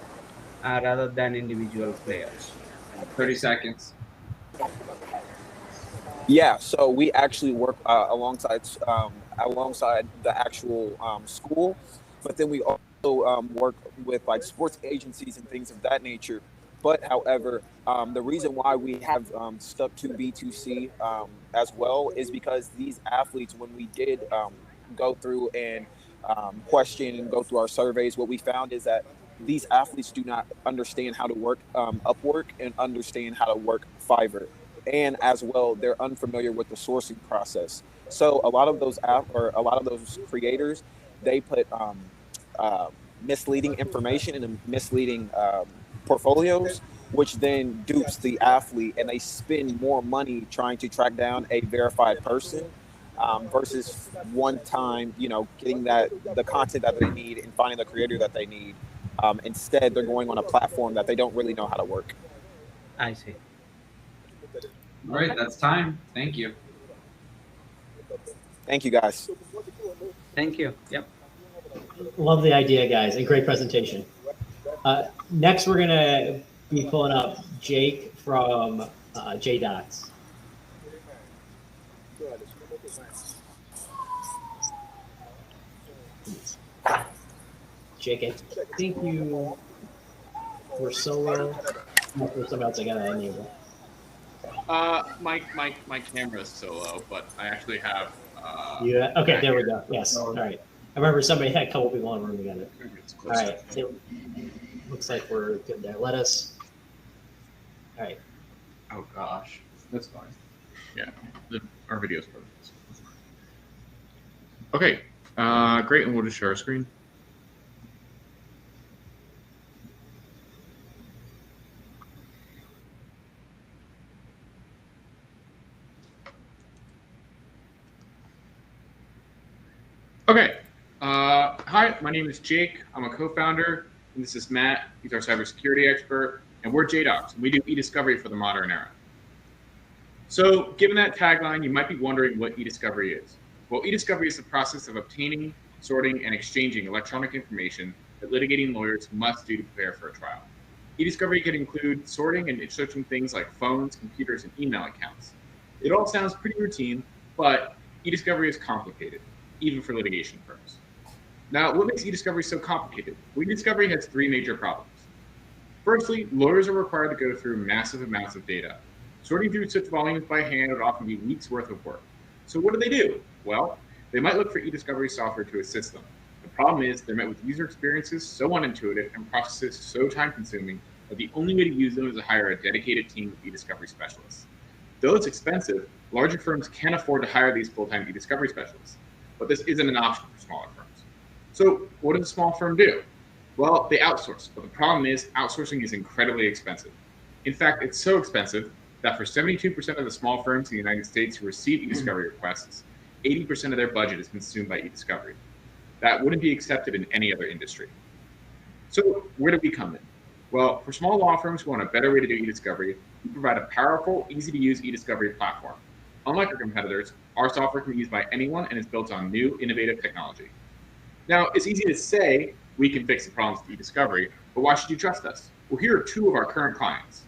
rather than individual players? 30 seconds. Yeah, so we actually work alongside the actual school, but then we also work with like sports agencies and things of that nature. But however, the reason why we have stuck to B2C as well is because these athletes, when we did go through and question and go through our surveys, what we found is that these athletes do not understand how to work Upwork and understand how to work Fiverr. And as well, they're unfamiliar with the sourcing process. So a lot of those creators, they put misleading information and misleading portfolios, which then dupes the athlete, and they spend more money trying to track down a verified person versus one time, getting the content that they need and finding the creator that they need. Instead, they're going on a platform that they don't really know how to work. I see. All right, that's time. Thank you. Thank you, guys. Thank you. Yep. Love the idea, guys, and great presentation. Next, we're gonna be pulling up Jake from JDocs. Jake, I think you were solo. There's something else I gotta enable. My camera's solo, but I actually have. Yeah. Okay. There we go. Yes. All right. I remember somebody had a couple people in the room together. All right. It looks like we're good there. Let us. All right. Oh gosh, that's fine. Yeah, our video's perfect. Okay. Great, and we'll just share our screen. Okay. Hi, my name is Jake. I'm a co-founder, and this is Matt. He's our cybersecurity expert, and we're JDocs, and we do e-discovery for the modern era. So, given that tagline, you might be wondering what e-discovery is. Well, e-discovery is the process of obtaining, sorting, and exchanging electronic information that litigating lawyers must do to prepare for a trial. E-discovery can include sorting and searching things like phones, computers, and email accounts. It all sounds pretty routine, but e-discovery is complicated, even for litigation firms. Now, what makes e-discovery so complicated? Well, e-discovery has three major problems. Firstly, lawyers are required to go through massive amounts of data. Sorting through such volumes by hand would often be weeks worth of work. So what do? Well, they might look for e-discovery software to assist them. The problem is they're met with user experiences so unintuitive and processes so time-consuming that the only way to use them is to hire a dedicated team of e-discovery specialists. Though it's expensive, larger firms can afford to hire these full-time e-discovery specialists, but this isn't an option for smaller firms. So what does a small firm do? Well, they outsource, but the problem is outsourcing is incredibly expensive. In fact, it's so expensive that for 72% of the small firms in the United States who receive e-discovery requests, 80% of their budget is consumed by e-discovery. That wouldn't be accepted in any other industry. So where do we come in? Well, for small law firms who want a better way to do e-discovery, we provide a powerful, easy-to-use e-discovery platform. Unlike our competitors, our software can be used by anyone and is built on new, innovative technology. Now, it's easy to say we can fix the problems with e-discovery, but why should you trust us? Well, here are two of our current clients.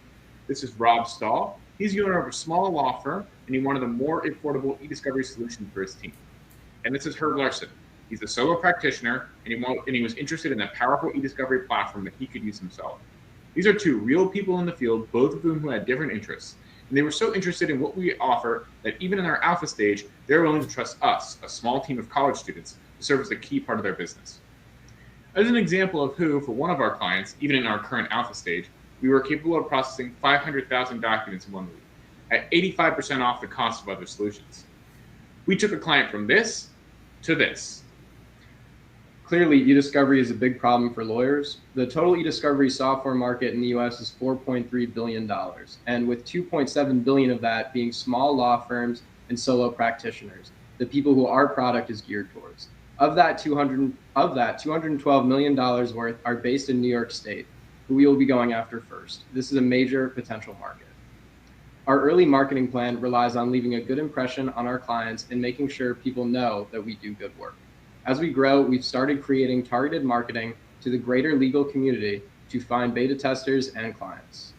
This is Rob Stahl. He's the owner of a small law firm, and he wanted a more affordable e-discovery solution for his team. And this is Herb Larson. He's a solo practitioner, and he was interested in a powerful e-discovery platform that he could use himself. These are two real people in the field, both of whom who had different interests. And they were so interested in what we offer that even in our alpha stage, they're willing to trust us, a small team of college students, to serve as a key part of their business. As an example of who, for one of our clients, even in our current alpha stage, we were capable of processing 500,000 documents in 1 week, at 85% off the cost of other solutions. We took a client from this to this. Clearly, e-discovery is a big problem for lawyers. The total e-discovery software market in the US is $4.3 billion, and with $2.7 billion of that being small law firms and solo practitioners, the people who our product is geared towards. Of that, $212 million worth are based in New York State, who we will be going after first. This is a major potential market. Our early marketing plan relies on leaving a good impression on our clients and making sure people know that we do good work. As we grow, we've started creating targeted marketing to the greater legal community to find beta testers and clients.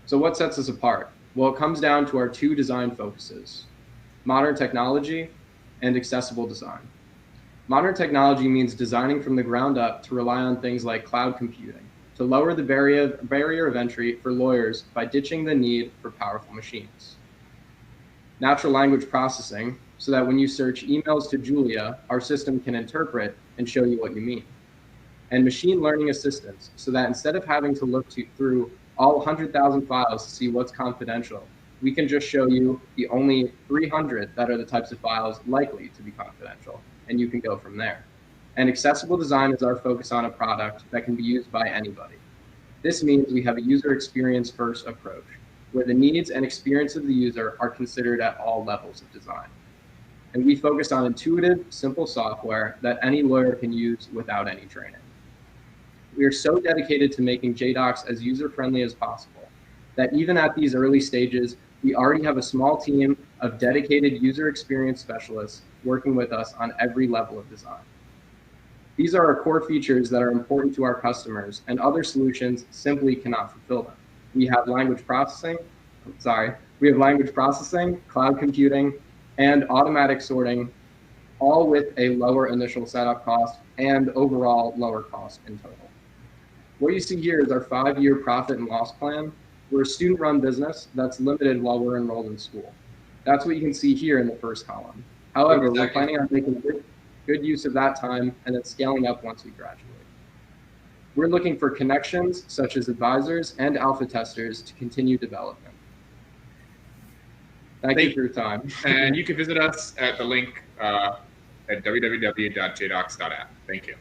So what sets us apart? Well, it comes down to our two design focuses: modern technology and accessible design. Modern technology means designing from the ground up to rely on things like cloud computing, to lower the barrier of entry for lawyers by ditching the need for powerful machines. Natural language processing, so that when you search emails to Julia, our system can interpret and show you what you mean. And machine learning assistance, so that instead of having to look through all 100,000 files to see what's confidential, we can just show you the only 300 that are the types of files likely to be confidential, and you can go from there. And accessible design is our focus on a product that can be used by anybody. This means we have a user experience first approach, where the needs and experience of the user are considered at all levels of design. And we focus on intuitive, simple software that any lawyer can use without any training. We are so dedicated to making JDocs as user-friendly as possible that even at these early stages, we already have a small team of dedicated user experience specialists working with us on every level of design. These are our core features that are important to our customers, and other solutions simply cannot fulfill them. We have language processing, cloud computing, and automatic sorting, all with a lower initial setup cost and overall lower cost in total. What you see here is our 5-year profit and loss plan. We're a student-run business that's limited while we're enrolled in school. That's what you can see here in the first column. However, we're planning on making good use of that time and then scaling up once we graduate. We're looking for connections such as advisors and alpha testers to continue development. Thank you for your time. And you can visit us at the link at www.jdocs.app. Thank you.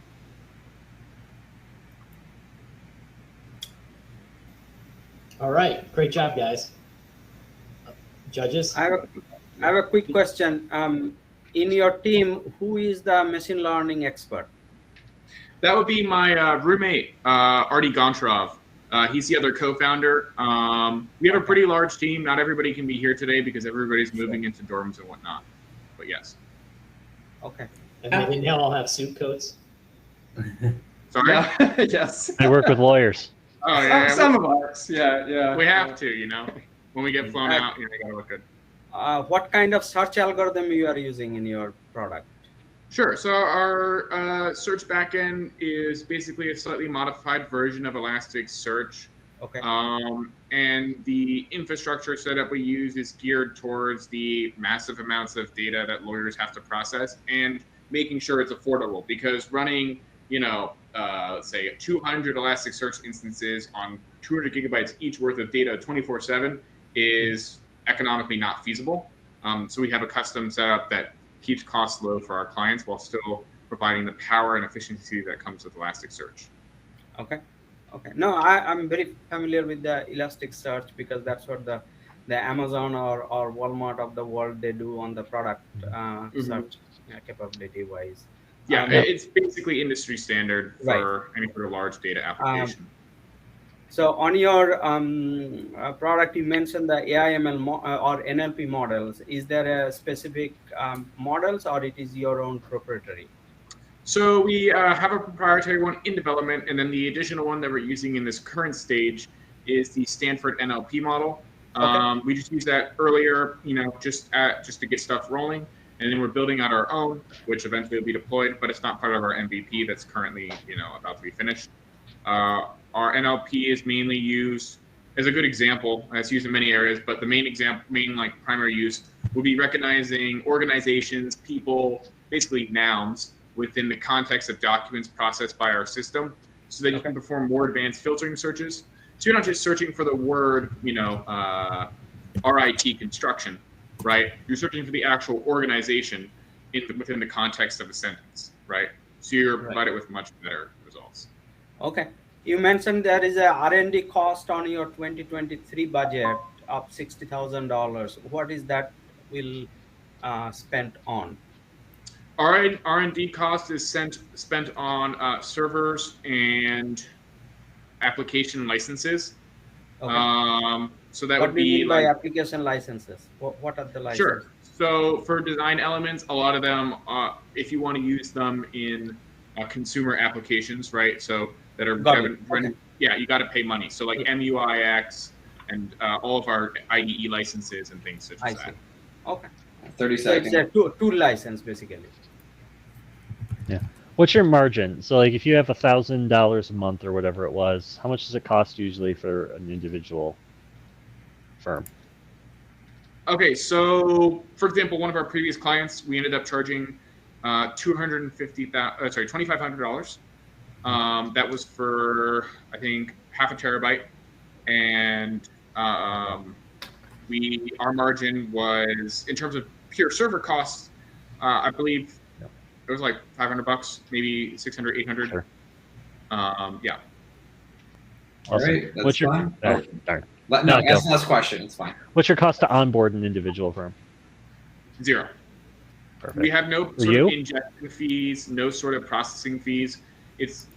All right, great job, guys. Judges? I have a quick question. In your team, who is the machine learning expert? That would be my roommate, Artie Goncharov. He's the other co-founder. We have a pretty large team. Not everybody can be here today because everybody's moving into dorms and whatnot. But yes. Okay. And maybe now I'll have suit coats. Sorry? Yeah. Yes. I work with lawyers. Oh, yeah. Some of us. Yeah. We have to, you know. When we get flown out, you gotta look good. What kind of search algorithm you are using in your product? Sure. So our search backend is basically a slightly modified version of Elasticsearch. Okay. And the infrastructure setup we use is geared towards the massive amounts of data that lawyers have to process and making sure it's affordable, because running, let's say 200 Elasticsearch instances on 200 gigabytes each worth of data 24/7 is economically not feasible. So we have a custom setup that keeps costs low for our clients while still providing the power and efficiency that comes with Elasticsearch. Okay. Okay. No, I'm very familiar with the Elasticsearch because that's what the Amazon or Walmart of the world, they do on the product search capability wise. Yeah, it's basically industry standard for any sort of large data application. So on your product, you mentioned the AI/ML or NLP models. Is there a specific models, or it is your own proprietary? So we have a proprietary one in development, and then the additional one that we're using in this current stage is the Stanford NLP model. Okay. We just used that earlier, just to get stuff rolling, and then we're building out our own, which eventually will be deployed, but it's not part of our MVP that's currently, about to be finished. Our NLP is mainly used as a good example. It's used in many areas, but the main primary use will be recognizing organizations, people, basically nouns, within the context of documents processed by our system, so that you can perform more advanced filtering searches. So you're not just searching for the word, RIT construction, right? You're searching for the actual organization within the context of a sentence, right? So you're provided with much better results. Okay. You mentioned there is a R&D cost on your 2023 budget of $60,000. What is that will spent on? Our R&D cost is spent on servers and application licenses. Okay. So that what would do you be mean like by application licenses? What are the licenses? Sure. So for design elements, a lot of them, if you want to use them in consumer applications, right? So that are yeah, you got to pay money. So like MUIX and all of our IDE licenses and things such as that. Okay. 30 So seconds. it's a tool license basically. Yeah. What's your margin? So like if you have $1,000 a month or whatever it was, how much does it cost usually for an individual firm? Okay, so for example, one of our previous clients, we ended up charging $2,500. That was for, I think, half a terabyte, and our margin was, in terms of pure server costs, I believe it was like $500, maybe 600, 800. Sure. Yeah. All right, that's What's your fine. darn. No, ask the last question. It's fine. What's your cost to onboard an individual firm? 0. Perfect. We have no sort of ingestion fees, no sort of processing fees.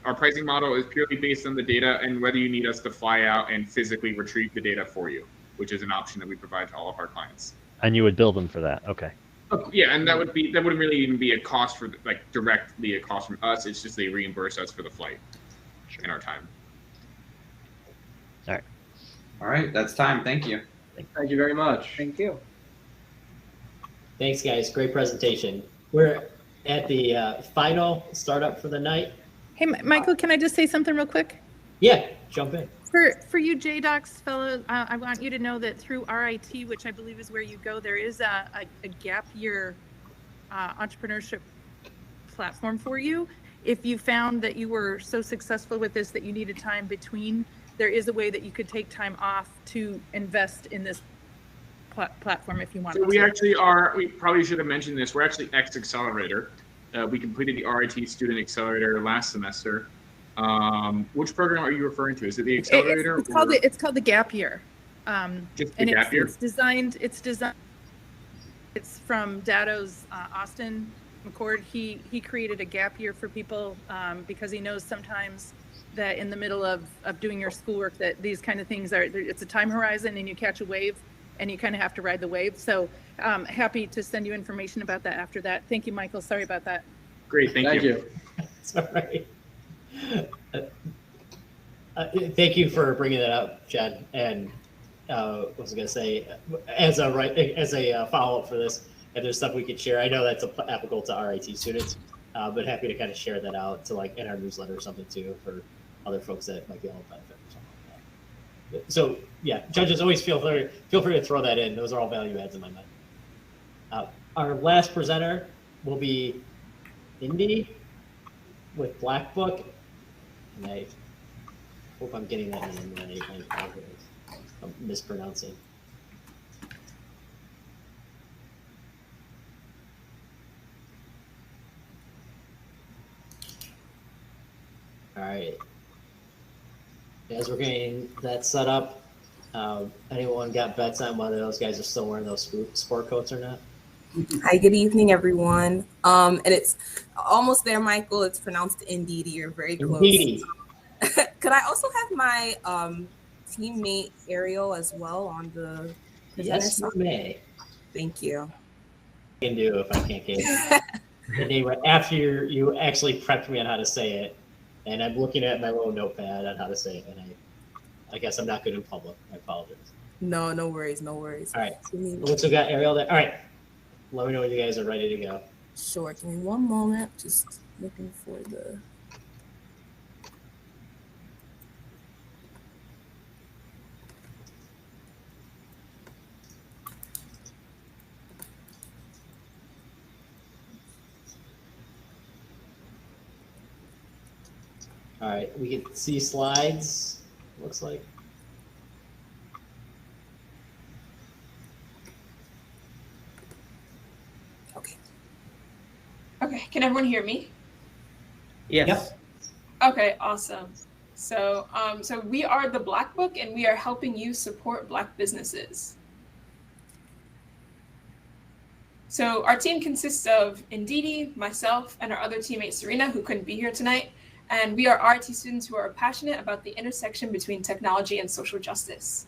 Our pricing model is purely based on the data and whether you need us to fly out and physically retrieve the data for you, which is an option that we provide to all of our clients. And you would bill them for that. Okay. Yeah, and that wouldn't really even be a cost for directly a cost from us. It's just they reimburse us for the flight and our time. All right. All right, that's time. Thank you. Thank you very much. Thank you. Thanks, guys. Great presentation. We're at the final startup for the night. Hey, Michael, can I just say something real quick? Yeah, jump in. For you JDocs fellow, I want you to know that through RIT, which I believe is where you go, there is a gap year entrepreneurship platform for you. If you found that you were so successful with this that you needed time between, there is a way that you could take time off to invest in this platform if you want. So we probably should have mentioned this. We're actually Accelerator. We completed the RIT Student Accelerator last semester. Which program are you referring to? Is it the Accelerator? It's called the Gap Year. Just the Gap Year? It's designed. It's from Dado's Austin McCord. He created a gap year for people because he knows sometimes that in the middle of doing your schoolwork that these kind of things it's a time horizon and you catch a wave and you kind of have to ride the wave. So happy to send you information about that after that. Thank you, Michael. Sorry about that. Great. Thank you. It's all right. Thank you for bringing that up, Chad. And what was I going to say? As a follow-up for this, if there's stuff we could share, I know that's applicable to RIT students, but happy to kind of share that out to in our newsletter or something too for other folks that might be able to benefit or something like So yeah, judges always feel free to throw that in. Those are all value adds in my mind. Our last presenter will be Ndidi with Blackbook, and I hope I'm getting that name right. I apologize. I'm mispronouncing. All right. As we're getting that set up, anyone got bets on whether those guys are still wearing those sport coats or not? Hi, good evening, everyone. And it's almost there, Michael. It's pronounced Ndidi. You're very close. Ndidi. Could I also have my teammate Ariel as well on the presenter Yes, you side? may. Thank you. I can do if I can't get the name right. After you actually prepped me on how to say it, and I'm looking at my little notepad on how to say it, and I guess I'm not good in public. I apologize. No, no worries, no worries. All right. Looks like we got Ariel there. All right. Let me know when you guys are ready to go. Sure. Give me one moment. Just looking for the. All right. We can see slides, looks like. Okay, can everyone hear me? Yes. Yep. Okay, awesome. So, so we are the Blackbook, and we are helping you support Black businesses. So our team consists of Ndidi, myself, and our other teammate Serena, who couldn't be here tonight. And we are RT students who are passionate about the intersection between technology and social justice.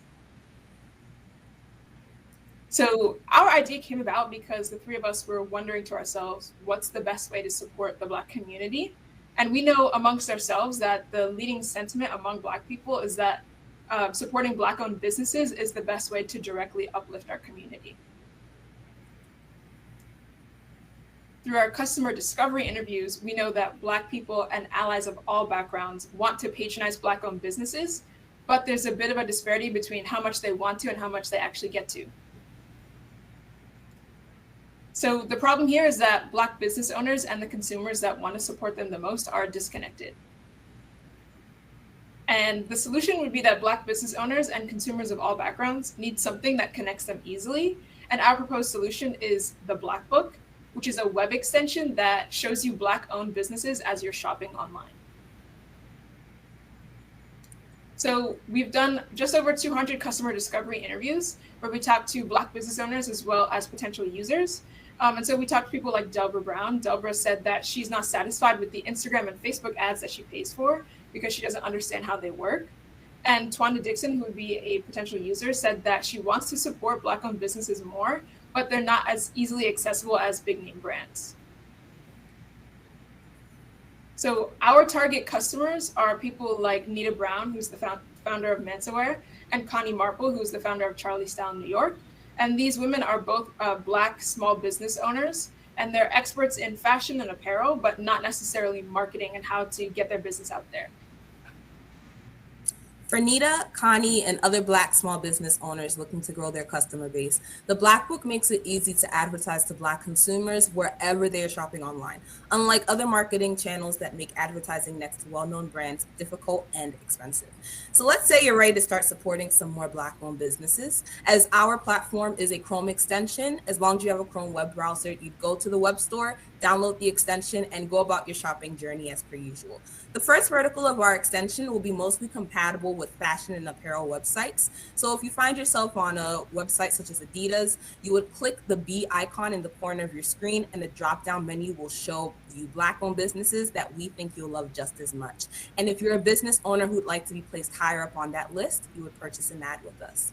So our idea came about because the three of us were wondering to ourselves, what's the best way to support the Black community? And we know amongst ourselves that the leading sentiment among Black people is that supporting Black-owned businesses is the best way to directly uplift our community. Through our customer discovery interviews, we know that Black people and allies of all backgrounds want to patronize Black-owned businesses, but there's a bit of a disparity between how much they want to and how much they actually get to. So the problem here is that Black business owners and the consumers that want to support them the most are disconnected. And the solution would be that Black business owners and consumers of all backgrounds need something that connects them easily. And our proposed solution is the Blackbook, which is a web extension that shows you Black-owned businesses as you're shopping online. So we've done just over 200 customer discovery interviews where we talked to Black business owners as well as potential users. And so we talked to people like Delbra Brown. Delbra said that she's not satisfied with the Instagram and Facebook ads that she pays for because she doesn't understand how they work. And Twanda Dixon, who would be a potential user, said that she wants to support Black-owned businesses more, but they're not as easily accessible as big name brands. So our target customers are people like Nita Brown, who's the founder of Mansaware, and Connie Marple, who's the founder of Charlie Style New York. And these women are both Black small business owners, and they're experts in fashion and apparel, but not necessarily marketing and how to get their business out there. For Nita, Connie, and other Black small business owners looking to grow their customer base, the Blackbook makes it easy to advertise to Black consumers wherever they are shopping online, unlike other marketing channels that make advertising next to well-known brands difficult and expensive. So let's say you're ready to start supporting some more Black-owned businesses. As our platform is a Chrome extension, as long as you have a Chrome web browser, you'd go to the web store, download the extension, and go about your shopping journey as per usual. The first vertical of our extension will be mostly compatible with fashion and apparel websites. So if you find yourself on a website such as Adidas, you would click the B icon in the corner of your screen, and the drop-down menu will show you Black-owned businesses that we think you'll love just as much. And if you're a business owner who'd like to be placed higher up on that list, you would purchase an ad with us.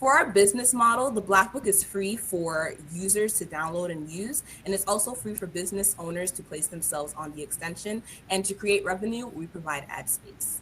For our business model, the Blackbook is free for users to download and use, and it's also free for business owners to place themselves on the extension. And to create revenue, we provide ad space.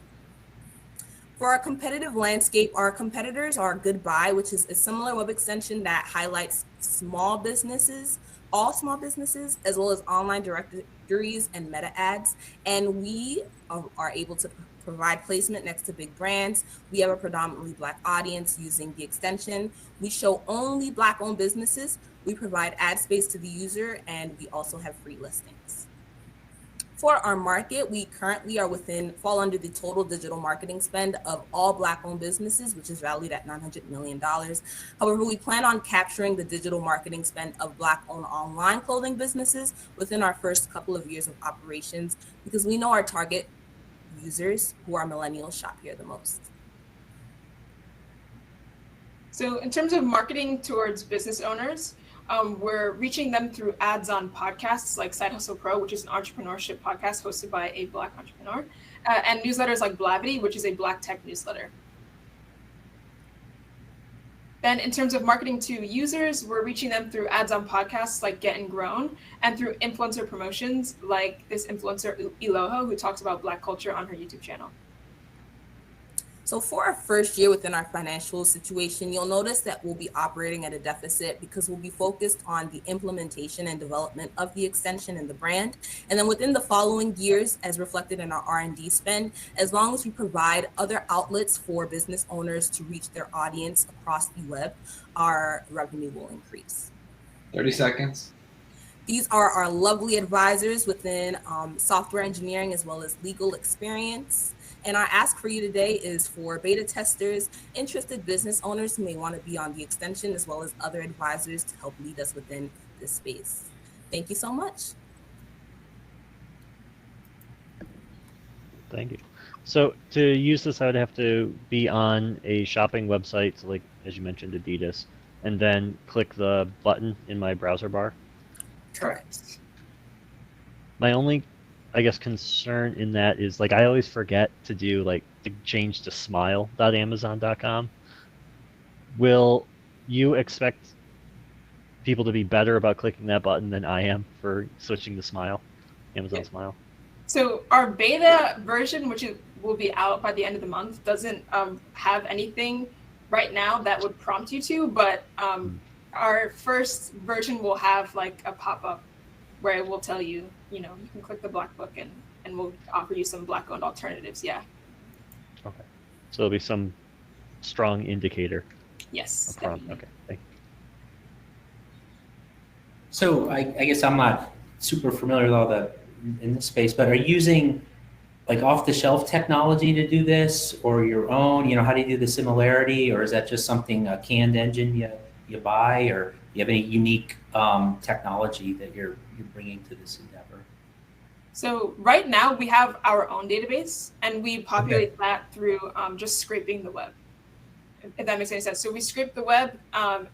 For our competitive landscape, our competitors are Goodbye, which is a similar web extension that highlights small businesses, all small businesses, as well as online directories and meta ads. And we are able to provide placement next to big brands. We have a predominantly Black audience using the extension. We show only Black-owned businesses. We provide ad space to the user, and we also have free listings. For our market, we currently fall under the total digital marketing spend of all Black-owned businesses, which is valued at $900 million. However, we plan on capturing the digital marketing spend of Black-owned online clothing businesses within our first couple of years of operations, because we know our target users, who are millennials, shop here the most. So in terms of marketing towards business owners, we're reaching them through ads on podcasts like Side Hustle Pro, which is an entrepreneurship podcast hosted by a Black entrepreneur, and newsletters like Blabbity, which is a Black tech newsletter. Then in terms of marketing to users, we're reaching them through ads on podcasts like Get and Grown, and through influencer promotions like this influencer Eloho, who talks about Black culture on her YouTube channel. So for our first year within our financial situation, you'll notice that we'll be operating at a deficit because we'll be focused on the implementation and development of the extension and the brand. And then within the following years, as reflected in our R&D spend, as long as we provide other outlets for business owners to reach their audience across the web, our revenue will increase. 30 seconds. These are our lovely advisors within software engineering as well as legal experience. And our ask for you today is for beta testers, interested business owners who may want to be on the extension, as well as other advisors to help lead us within this space. Thank you so much. Thank you. So to use this, I would have to be on a shopping website, so like, as you mentioned, Adidas, and then click the button in my browser bar. Correct. My only, I guess, concern in that is, like, I always forget to do, like, to change to smile.amazon.com. Will you expect people to be better about clicking that button than I am for switching to Smile, Amazon Smile? So our beta version, which will be out by the end of the month, doesn't have anything right now that would prompt you to, but our first version will have like a pop-up where it will tell you, you know, you can click the Blackbook and we'll offer you some Black-owned alternatives. Yeah. Okay. So there'll be some strong indicator. Yes. Okay. Thank you. So I guess I'm not super familiar with all the in this space, but are you using like off-the-shelf technology to do this, or your own? You know, how do you do the similarity, or is that just something a canned engine you buy, or do you have any unique technology that you're bringing to this endeavor? So right now we have our own database, and we populate that through just scraping the web, if that makes any sense. So we scrape the web,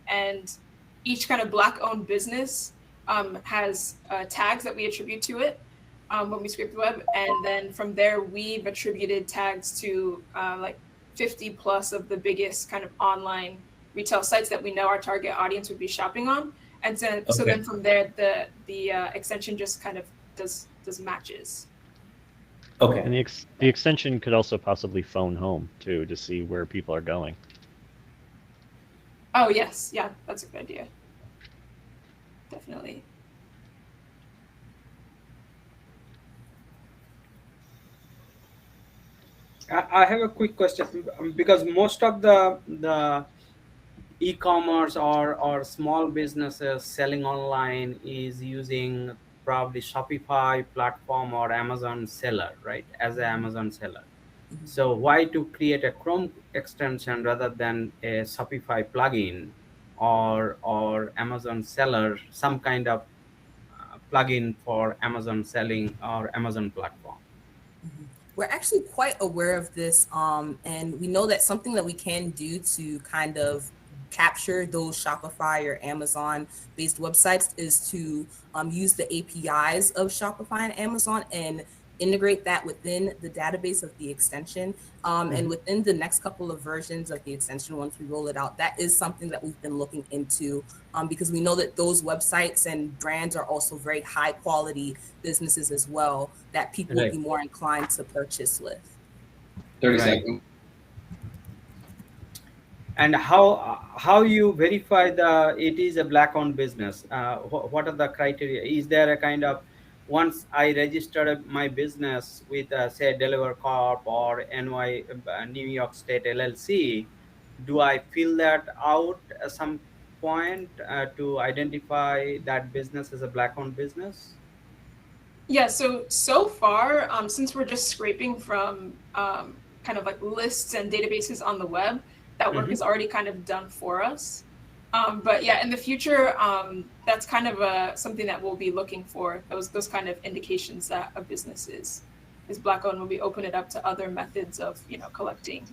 and each kind of Black-owned business has tags that we attribute to it when we scrape the web. And then from there, we've attributed tags to like 50 plus of the biggest kind of online retail sites that we know our target audience would be shopping on. And so then from there, the extension just kind of does matches. Okay. And the extension could also possibly phone home too to see where people are going. Oh yes, yeah, that's a good idea. Definitely. I have a quick question, because most of the e-commerce or small businesses selling online is using probably Shopify platform or Amazon seller, right? As an Amazon seller. So why to create a Chrome extension rather than a Shopify plugin or Amazon seller, some kind of plugin for Amazon selling or Amazon platform? We're actually quite aware of this, and we know that something that we can do to kind of capture those Shopify or Amazon-based websites is to use the APIs of Shopify and Amazon and integrate that within the database of the extension. And within the next couple of versions of the extension, once we roll it out, that is something that we've been looking into because we know that those websites and brands are also very high quality businesses as well that people will be more inclined to purchase with. 30 seconds. and how you verify it is a black-owned business? What are the criteria? Is there a kind of, once I registered my business with say Deliver Corp or New York State LLC, do I fill that out at some point to identify that business as a black-owned business? Yeah, so far, since we're just scraping from kind of like lists and databases on the web, that work is already kind of done for us. But yeah, in the future, that's kind of something that we'll be looking for, those kind of indications that a business is black-owned. When we open it up to other methods of collecting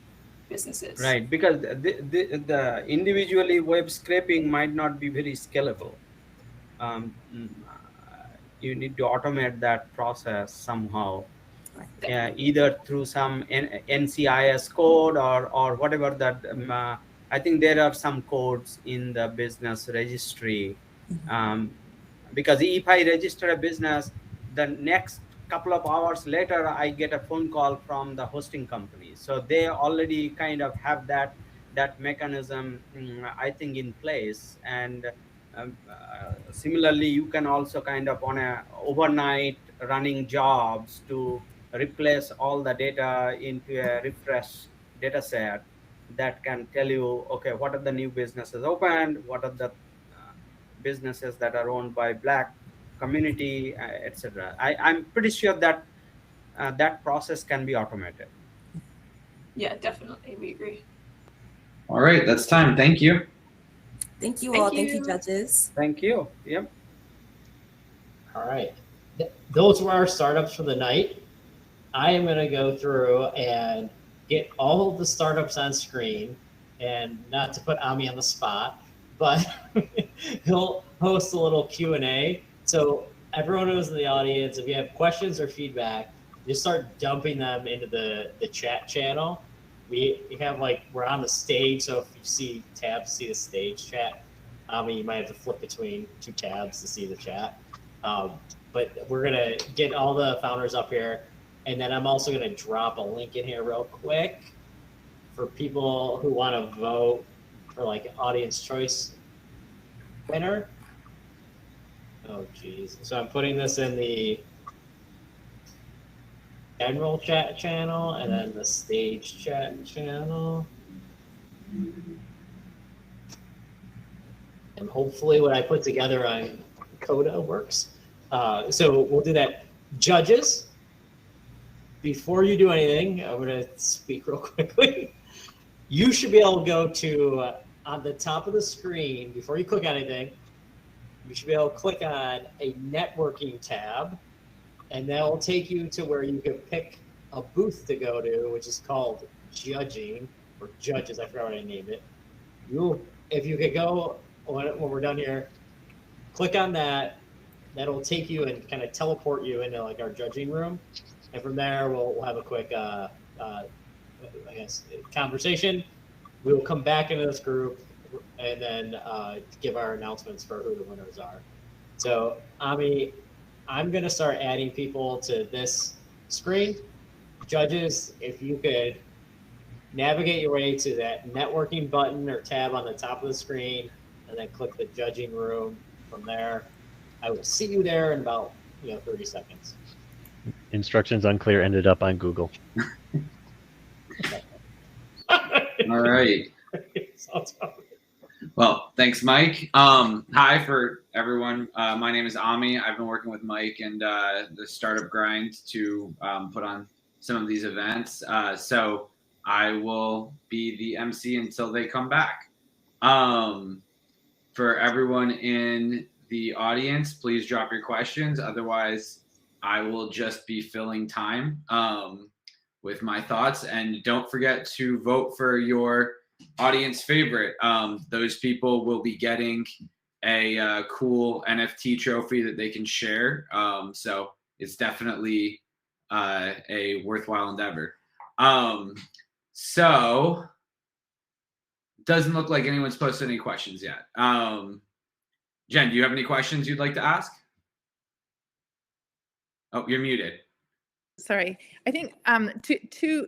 businesses. Right, because the individually web scraping might not be very scalable. You need to automate that process somehow, either through some NCIS code or whatever that. I think there are some codes in the business registry, because if I register a business, the next couple of hours later I get a phone call from the hosting company, so they already kind of have that mechanism, I think, in place. And similarly, you can also kind of on a overnight running jobs to replace all the data into a refresh data set that can tell you, okay, what are the new businesses opened, what are the businesses that are owned by Black community, etc. I'm pretty sure that that process can be automated. Yeah, definitely, we agree. All right, that's time. Thank you. Thank you all. Thank you, judges. Thank you. Yep. All right. Those were our startups for the night. I am going to go through and get all of the startups on screen, and not to put Ami on the spot, but he'll host a little Q&A. So everyone who's in the audience, if you have questions or feedback, just start dumping them into the chat channel. We have, like, we're on the stage, so if you see tabs, see the stage chat. You might have to flip between two tabs to see the chat. But we're gonna get all the founders up here, and then I'm also gonna drop a link in here real quick for people who want to vote for, like, audience choice winner. Oh geez. So I'm putting this in the general chat channel and then the stage chat channel. And hopefully what I put together on Coda works. So we'll do that. Judges, before you do anything, I'm going to speak real quickly. You should be able to go to, on the top of the screen, before you click on anything, you should be able to click on a networking tab, and that will take you to where you can pick a booth to go to, which is called judging, or judges, I forgot what I named it. If you could go, when we're done here, click on that. That'll take you and kind of teleport you into, like, our judging room. And from there, we'll have a quick, I guess, conversation. We will come back into this group and then give our announcements for who the winners are. So, Ami, I'm going to start adding people to this screen. Judges, if you could navigate your way to that networking button or tab on the top of the screen, and then click the judging room. From there, I will see you there in about 30 seconds. Instructions unclear, ended up on Google. All right. Well, thanks, Mike. Hi for everyone. My name is Ami. I've been working with Mike and the Startup Grind to put on some of these events. So I will be the MC until they come back. For everyone in the audience, please drop your questions. Otherwise, I will just be filling time with my thoughts. And don't forget to vote for your audience favorite. Those people will be getting a cool NFT trophy that they can share. So it's definitely a worthwhile endeavor. So doesn't look like anyone's posted any questions yet. Jen, do you have any questions you'd like to ask? Oh, you're muted. Sorry. I think two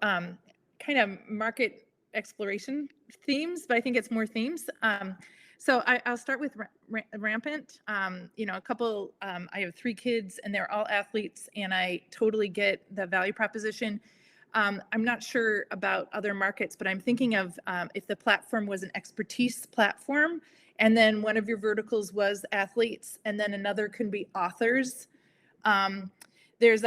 kind of market exploration themes, but I think it's more themes. So I'll start with Rampant. You know, I have 3 kids and they're all athletes, and I totally get the value proposition. I'm not sure about other markets, but I'm thinking of if the platform was an expertise platform, and then one of your verticals was athletes, and then another can be authors. There's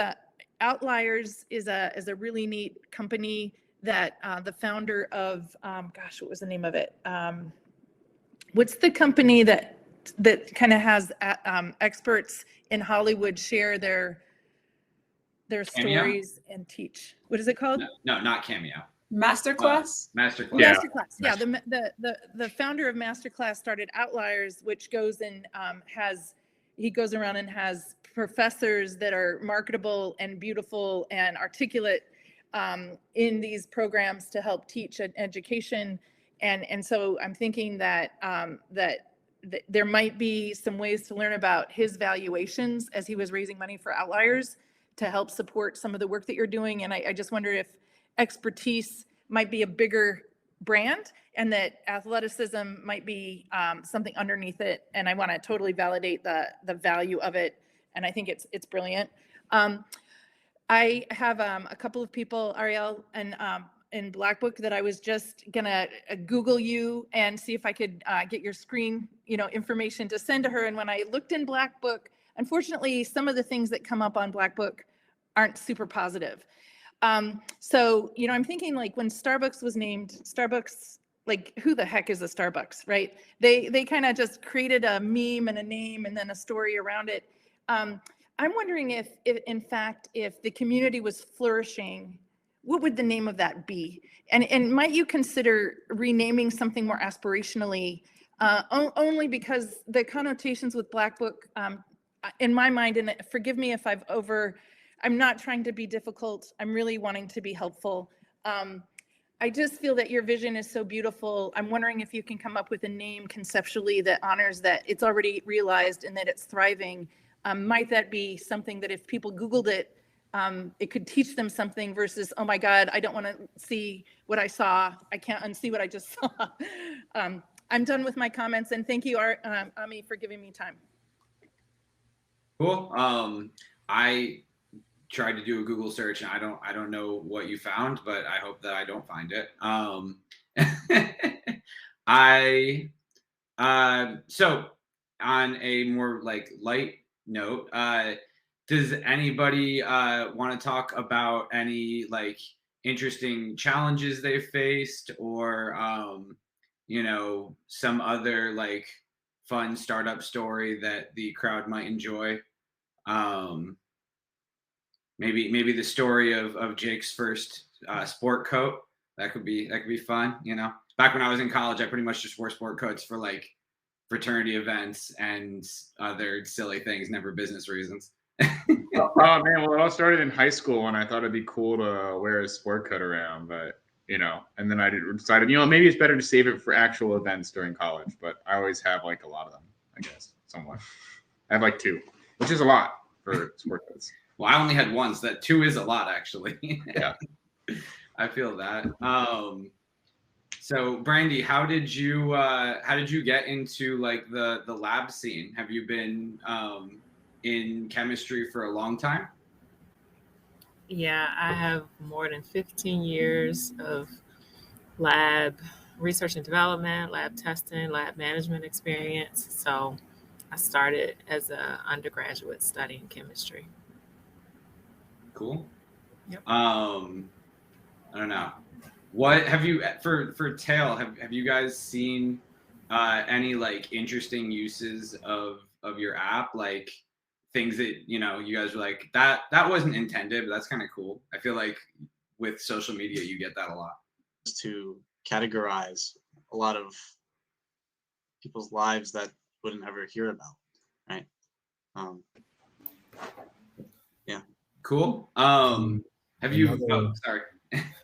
Outliers is a really neat company that the founder of, gosh, what was the name of it? What's the company that kind of has experts in Hollywood share their stories and teach? What is it called? No, not Cameo. Masterclass. Masterclass. Yeah. Masterclass. Yeah, the founder of Masterclass started Outliers, which goes and he goes around and has professors that are marketable and beautiful and articulate in these programs to help teach education. And so I'm thinking that there might be some ways to learn about his valuations as he was raising money for Outliers to help support some of the work that you're doing. And I just wonder if expertise might be a bigger brand and that athleticism might be something underneath it. And I want to totally validate the value of it. And I think it's brilliant. I have a couple of people, Ariel and in Blackbook, that I was just gonna Google you and see if I could get your screen, information to send to her. And when I looked in Blackbook, unfortunately, some of the things that come up on Blackbook aren't super positive. So, I'm thinking like when Starbucks was named, Starbucks, like who the heck is a Starbucks, right? They kind of just created a meme and a name and then a story around it. I'm wondering if in fact, if the community was flourishing, what would the name of that be? And might you consider renaming something more aspirationally, only because the connotations with Blackbook, in my mind, and forgive me if I'm not trying to be difficult. I'm really wanting to be helpful. I just feel that your vision is so beautiful. I'm wondering if you can come up with a name conceptually that honors that it's already realized and that it's thriving. Might that be something that if people Googled it, it could teach them something versus, oh my God, I don't want to see what I saw. I can't unsee what I just saw. I'm done with my comments, and thank you, Ami, for giving me time. Cool. I tried to do a Google search and I don't know what you found, but I hope that I don't find it. So on a more like light note, does anybody want to talk about any like interesting challenges they've faced or some other like fun startup story that the crowd might enjoy? Maybe the story of Jake's first sport coat. That could be fun. Back when I was in college, I pretty much just wore sport coats for like fraternity events and other silly things, never business reasons. Oh man, well, it all started in high school, and I thought it'd be cool to wear a sport coat around, but and then I decided, maybe it's better to save it for actual events during college. But I always have like a lot of them, I guess, somewhat. I have like 2, which is a lot for sport coats. Well, I only had 1, so that 2 is a lot, actually. Yeah, I feel that. So, Brandy, how did you get into like the lab scene? Have you been in chemistry for a long time? Yeah, I have more than 15 years of lab research and development, lab testing, lab management experience. So I started as an undergraduate studying chemistry. Cool. Yep. I don't know. What have you for Tail? Have you guys seen any like interesting uses of your app, like things that you guys were like that wasn't intended, but that's kind of cool. I feel like with social media you get that a lot. To categorize a lot of people's lives that wouldn't ever hear about, right? Yeah. Cool. Have you? Oh, sorry.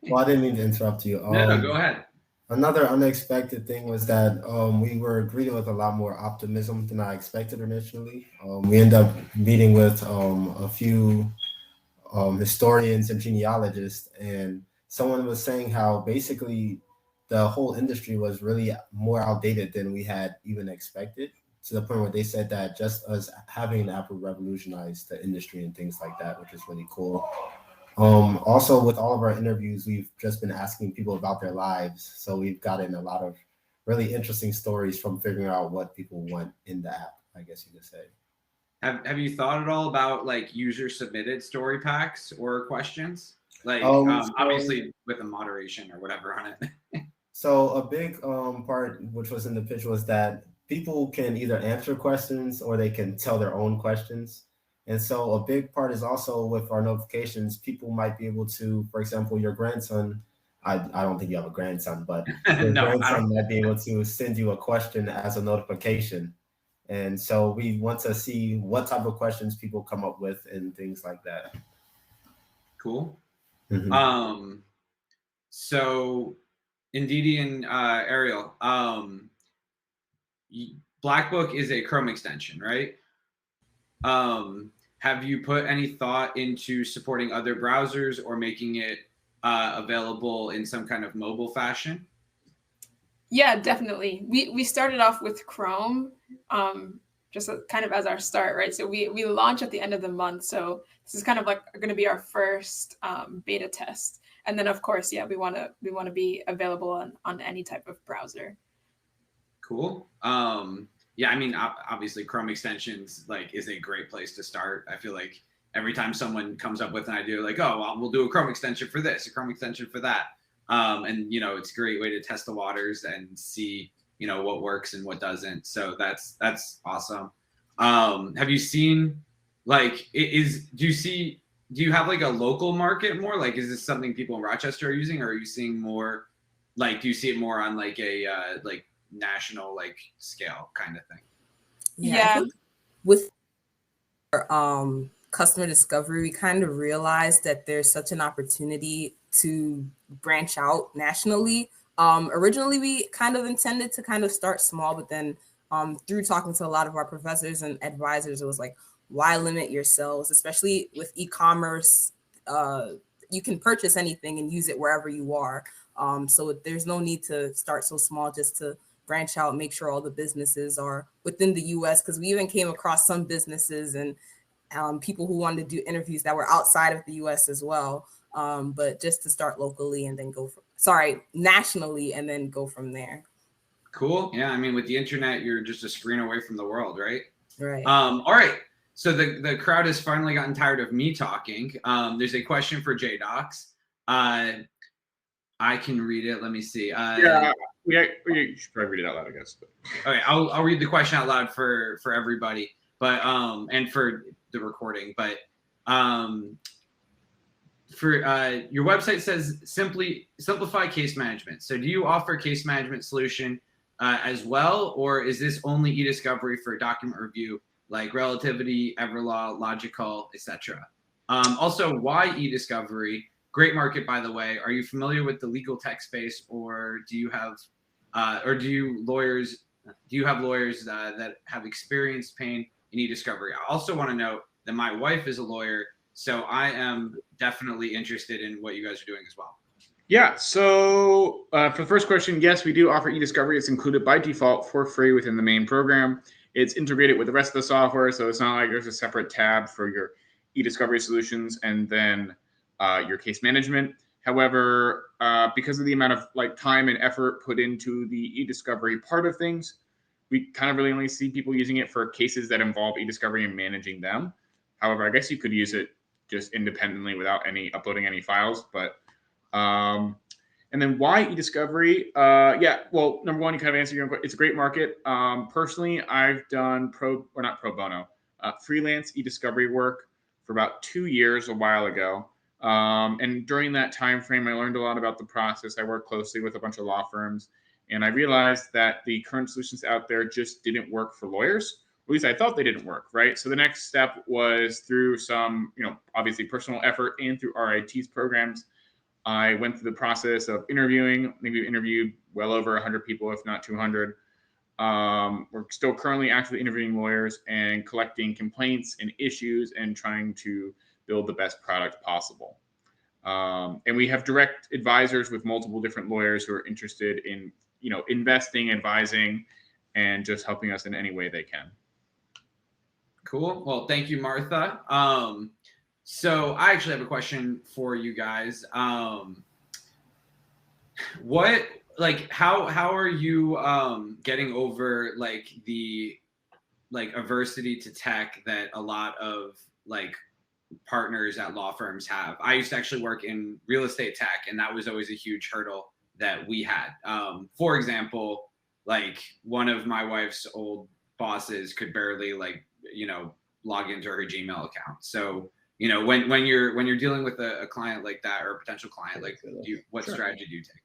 Well, I didn't mean to interrupt you. No, go ahead. Another unexpected thing was that we were greeted with a lot more optimism than I expected initially. We ended up meeting with a few historians and genealogists, and someone was saying how basically the whole industry was really more outdated than we had even expected, to the point where they said that just us having an app would revolutionize the industry and things like that, which is really cool. Also, with all of our interviews, we've just been asking people about their lives. So we've gotten a lot of really interesting stories from figuring out what people want in the app, I guess you could say. Have you thought at all about like user submitted story packs or questions? Like obviously with a moderation or whatever on it. So a big part which was in the pitch was that people can either answer questions or they can tell their own questions. And so a big part is also with our notifications, people might be able to, for example, your grandson, I don't think you have a grandson, but your grandson might be able to send you a question as a notification. And so we want to see what type of questions people come up with and things like that. Cool. Mm-hmm. So Ndidi and Ariel, Blackbook is a Chrome extension, right? Have you put any thought into supporting other browsers or making it available in some kind of mobile fashion? Yeah, definitely. We started off with Chrome, just kind of as our start, right? So we launch at the end of the month. So this is kind of like going to be our first beta test. And then of course, yeah, we want to be available on any type of browser. Cool. Yeah, I mean, obviously Chrome extensions like is a great place to start. I feel like every time someone comes up with an idea like, oh, well, we'll do a Chrome extension for this, a Chrome extension for that. And, you know, it's a great way to test the waters and see, you know, what works and what doesn't. So that's awesome. Have you seen like, do you have like a local market more? Like, is this something people in Rochester are using, or are you seeing more, like, do you see it more on like a, like national, like scale kind of thing? Yeah. With customer discovery, we kind of realized that there's such an opportunity to branch out nationally. Originally, we kind of intended to kind of start small, but then through talking to a lot of our professors and advisors, it was like, why limit yourselves, especially with e-commerce? You can purchase anything and use it wherever you are. So there's no need to start so small, just to branch out, make sure all the businesses are within the US, because we even came across some businesses and people who wanted to do interviews that were outside of the US as well. But just to start locally and then nationally and then go from there. Cool. Yeah. I mean, with the internet, you're just a screen away from the world, right? Right. All right. So the crowd has finally gotten tired of me talking. There's a question for JDocs. I can read it. Let me see. Yeah, you should probably read it out loud, I guess. But. Okay, I'll read the question out loud for everybody, but and for the recording. But for your website says simplify case management. So do you offer case management solution as well, or is this only e-discovery for document review like Relativity, Everlaw, Logical, etc.? Also, why e-discovery? Great market, by the way. Are you familiar with the legal tech space, or do you have lawyers that have experienced pain in e-discovery? I also want to note that my wife is a lawyer, so I am definitely interested in what you guys are doing as well. Yeah, so for the first question, yes, we do offer e-discovery. It's included by default for free within the main program. It's integrated with the rest of the software, so it's not like there's a separate tab for your e-discovery solutions and then your case management. However, because of the amount of like time and effort put into the e-discovery part of things, we kind of really only see people using it for cases that involve e-discovery and managing them. However, I guess you could use it just independently without uploading any files. But and then why e-discovery? Yeah, well, number one, you kind of answered your own question. It's a great market. Personally, I've done not pro bono, freelance e-discovery work for about 2 years a while ago. And during that time frame, I learned a lot about the process. I worked closely with a bunch of law firms, and I realized that the current solutions out there just didn't work for lawyers. At least I thought they didn't work, right? So the next step was through some, obviously personal effort and through RIT's programs. I went through the process of interviewing. Maybe interviewed well over 100 people, if not 200. We're still currently actively interviewing lawyers and collecting complaints and issues and trying to build the best product possible. And we have direct advisors with multiple different lawyers who are interested in, investing, advising, and just helping us in any way they can. Cool. Well, thank you, Martha. So I actually have a question for you guys. How are you getting over the adversity to tech that a lot of partners at law firms have? I used to actually work in real estate tech, and that was always a huge hurdle that we had. For example, one of my wife's old bosses could barely log into her Gmail account. So when you're dealing with a client like that, or a potential client, what strategy do you take?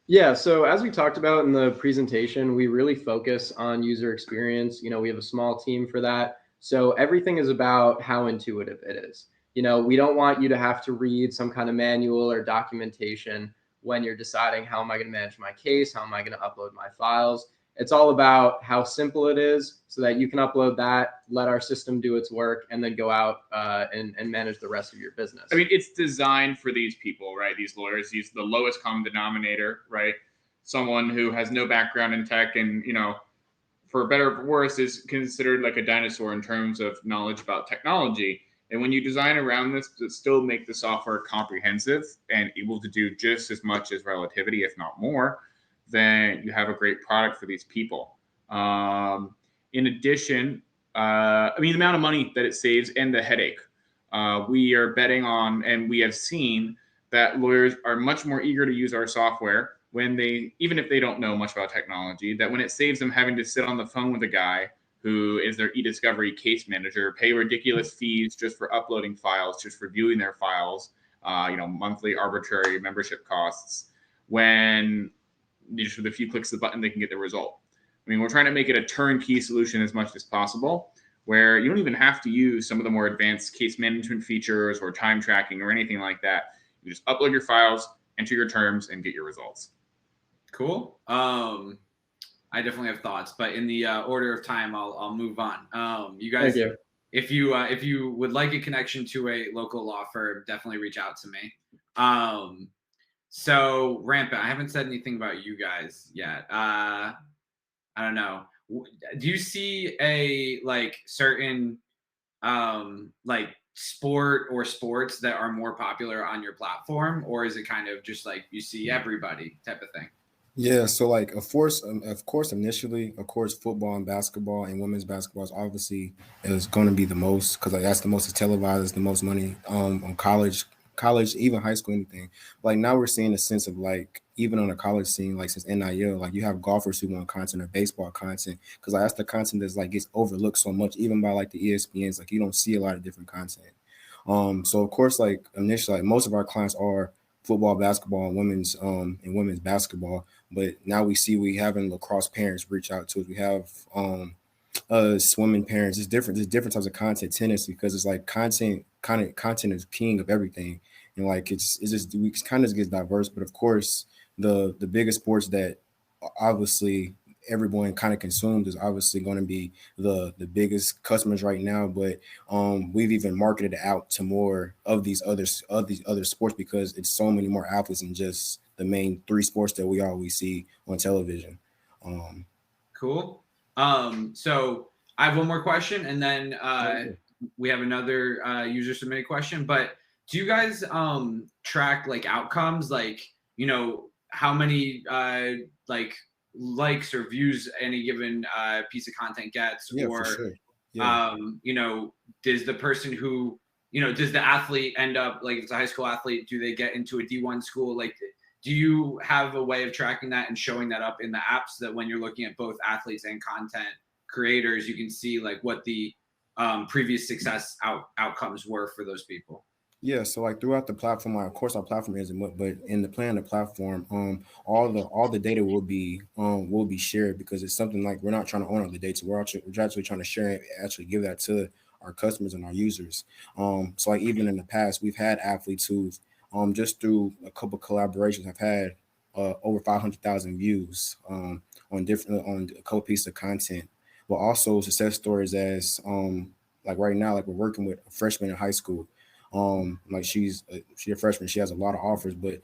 Yeah, so as we talked about in the presentation, we really focus on user experience. We have a small team for that. So everything is about how intuitive it is. We don't want you to have to read some kind of manual or documentation when you're deciding how am I going to manage my case, how am I going to upload my files. It's all about how simple it is so that you can upload that, let our system do its work, and then go out and manage the rest of your business. I mean, it's designed for these people, right? These lawyers, the lowest common denominator, right? Someone who has no background in tech and, for better or for worse, is considered like a dinosaur in terms of knowledge about technology. And when you design around this to still make the software comprehensive and able to do just as much as relativity, if not more, then you have a great product for these people. In addition, the amount of money that it saves and the headache. We are betting on, and we have seen that lawyers are much more eager to use our software even if they don't know much about technology, that when it saves them having to sit on the phone with a guy who is their e-discovery case manager, pay ridiculous fees just for uploading files, just for viewing their files, monthly arbitrary membership costs, when just with a few clicks of the button, they can get the result. We're trying to make it a turnkey solution as much as possible, where you don't even have to use some of the more advanced case management features or time tracking or anything like that. You just upload your files, enter your terms, and get your results. Cool. I definitely have thoughts, but in the order of time, I'll move on. You guys, Thank you. if you would like a connection to a local law firm, definitely reach out to me. So Rampant, I haven't said anything about you guys yet. I don't know. Do you see a certain sport or sports that are more popular on your platform, or is it kind of just you see everybody type of thing? Yeah, so of course, initially, football and basketball and women's basketball is obviously going to be the most, because that's the most televised, it's the most money on college, even high school, anything. Now we're seeing a sense of even on the college scene, since NIL, you have golfers who want content or baseball content, because that's the content that's gets overlooked so much, even by the ESPNs. You don't see a lot of different content. So of course, initially, most of our clients are football, basketball, and women's basketball. But now we having lacrosse parents reach out to us. We have swimming parents. It's different. There's different types of content. Tennis, because it's content is king of everything, and we kind of get diverse. But of course, the biggest sports that obviously everyone kind of consumed is obviously going to be the biggest customers right now. But we've even marketed it out to more of these other sports, because it's so many more athletes than just the main three sports that we always see on television. Cool. So I have one more question, and then we have another user submitted question. But do you guys track outcomes, how many likes or views any given piece of content gets? Yeah, or for sure. Yeah. Does the person who does the athlete end up if it's a high school athlete, do they get into a D1 school? Do you have a way of tracking that and showing that up in the apps, that when you're looking at both athletes and content creators, you can see what the previous success outcomes were for those people? Yeah, so throughout the platform, of course our platform isn't, but in the plan of the platform, all the data will be shared, because it's something we're not trying to own all the data. We're actually trying to share it, actually give that to our customers and our users. So even in the past, we've had athletes who just through a couple collaborations have had over 500,000 views on a couple pieces of content, but also success stories as right now, we're working with a freshman in high school. Like she's a freshman, she has a lot of offers, but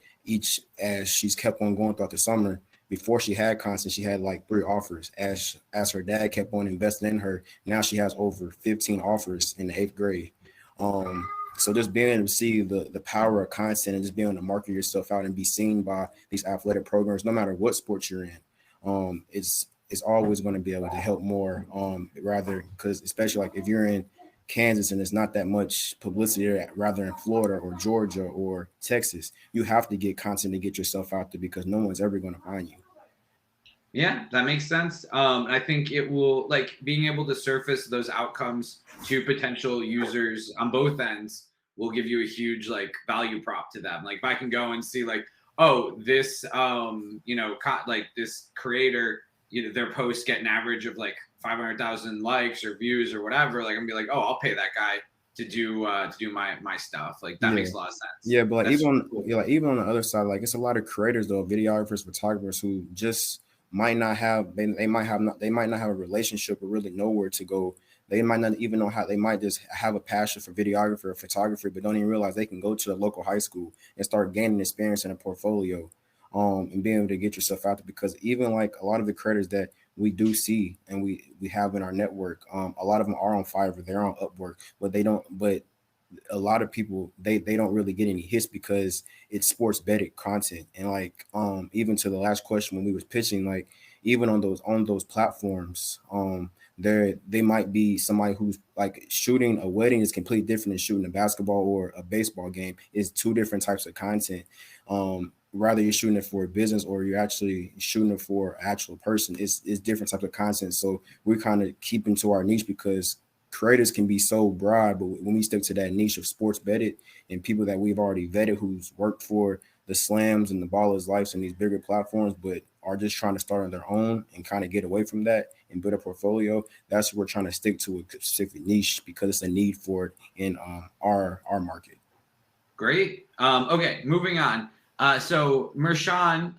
as she's kept on going throughout the summer, before she had constant, she had like 3 offers. As her dad kept on investing in her, now she has over 15 offers in the 8th grade. So just being able to see the power of content and just being able to market yourself out and be seen by these athletic programs, no matter what sport you're in, it's always going to be able to help more. Rather, because especially like if you're in Kansas and there's not that much publicity there, rather in Florida or Georgia or Texas, you have to get content to get yourself out there because no one's ever going to find you. Yeah, that makes sense. I think it will, like, being able to surface those outcomes to potential users on both ends will give you a huge like value prop to them. Like if I can go and see like, oh, this like this creator, their posts get an average of like 500,000 likes or views or whatever, like I'm gonna be like, oh, I'll pay that guy to do my stuff. Like that makes a lot of sense. Yeah, but like even on the other side, like it's a lot of creators though, videographers, photographers who just might not have they might not have a relationship or really know where to go. They might not even know how. They might just have a passion for videography or photography, but don't even realize they can go to the local high school and start gaining experience in a portfolio, and being able to get yourself out there. Because even like a lot of the creators that we do see and we have in our network, a lot of them are on Fiverr, they're on Upwork, but they don't. But a lot of people they don't really get any hits because it's sports betted content. And like even to the last question when we was pitching, like even on those platforms, they might be somebody who's like shooting a wedding is completely different than shooting a basketball or a baseball game. It's 2 different types of content. Rather you're shooting it for a business or you're actually shooting it for an actual person, it's different types of content. So we're kind of keeping to our niche because creators can be so broad, but when we stick to that niche of sports betted and people that we've already vetted who's worked for the Slams and the Ballers Lives and these bigger platforms, but are just trying to start on their own and kind of get away from that and build a portfolio, that's what we're trying to stick to a specific niche because it's a need for it in our market. Great. Okay, moving on. So Mershawn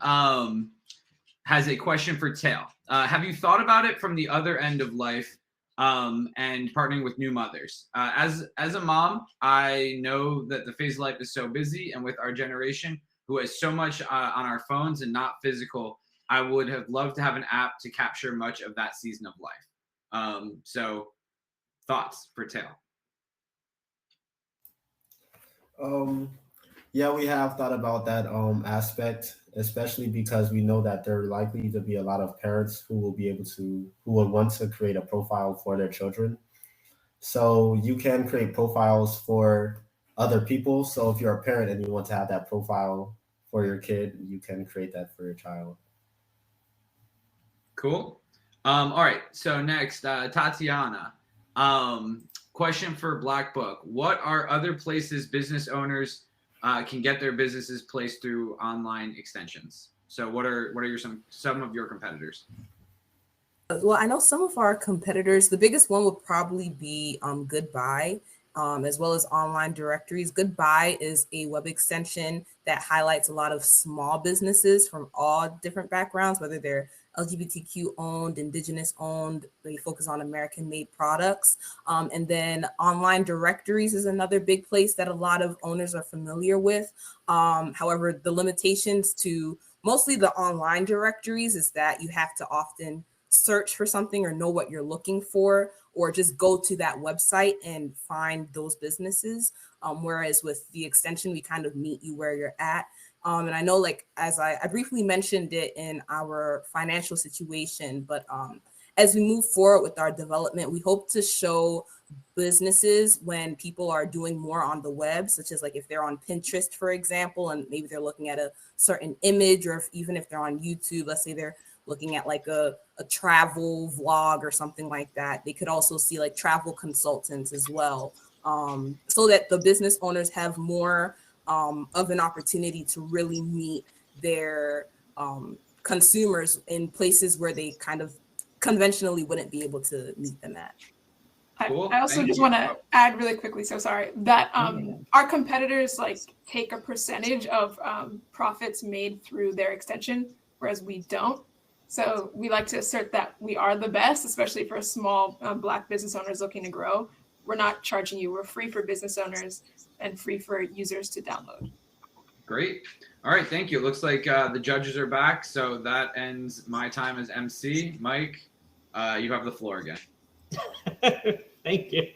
has a question for Tail. Have you thought about it from the other end of life and partnering with new mothers? As a mom, I know that the phase of life is so busy, and with our generation who has so much on our phones and not physical, I would have loved to have an app to capture much of that season of life. So thoughts for Tail? Yeah, we have thought about that aspect, especially because we know that there are likely to be a lot of parents who will want to create a profile for their children. So you can create profiles for other people. So if you're a parent and you want to have that profile for your kid, you can create that for your child. Cool. All right. So next, Tatiana. Question for Blackbook. What are other places business owners can get their businesses placed through online extensions? So what are some of your competitors? Well, I know some of our competitors, the biggest one would probably be Goodbye, as well as online directories. Goodbye is a web extension that highlights a lot of small businesses from all different backgrounds, whether they're LGBTQ owned, indigenous owned, they focus on American made products. And then online directories is another big place that a lot of owners are familiar with. However, the limitations to mostly the online directories is that you have to often search for something or know what you're looking for, or just go to that website and find those businesses. Whereas with the extension, we kind of meet you where you're at. And I know, like, as I briefly mentioned it in our financial situation, but as we move forward with our development, we hope to show businesses when people are doing more on the web, such as like if they're on Pinterest, for example, and maybe they're looking at a certain image, or even if they're on YouTube, let's say they're looking at like a travel vlog or something like that. They could also see like travel consultants as well, so that the business owners have more of an opportunity to really meet their consumers in places where they kind of conventionally wouldn't be able to meet them at. Cool. I also just want to add really quickly, so sorry, that our competitors like take a percentage of profits made through their extension, whereas we don't. So we like to assert that we are the best, especially for small Black business owners looking to grow. we're not charging you. We're free for business owners and free for users to download. Great. All right, thank you. It looks like the judges are back, so that ends my time as MC. Mike, you have the floor again. Thank you.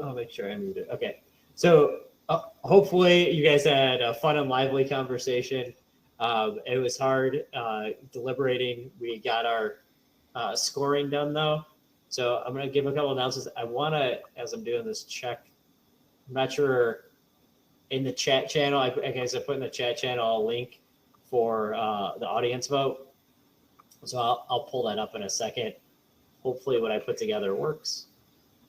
I'll make sure I mute it. Okay. So hopefully you guys had a fun and lively conversation. It was hard deliberating. We got our scoring done though. So I'm going to give a couple announcements. I want to, as I'm doing this, check. I'm not sure in the chat channel. I guess I put in the chat channel a link for the audience vote. So I'll pull that up in a second. Hopefully what I put together works.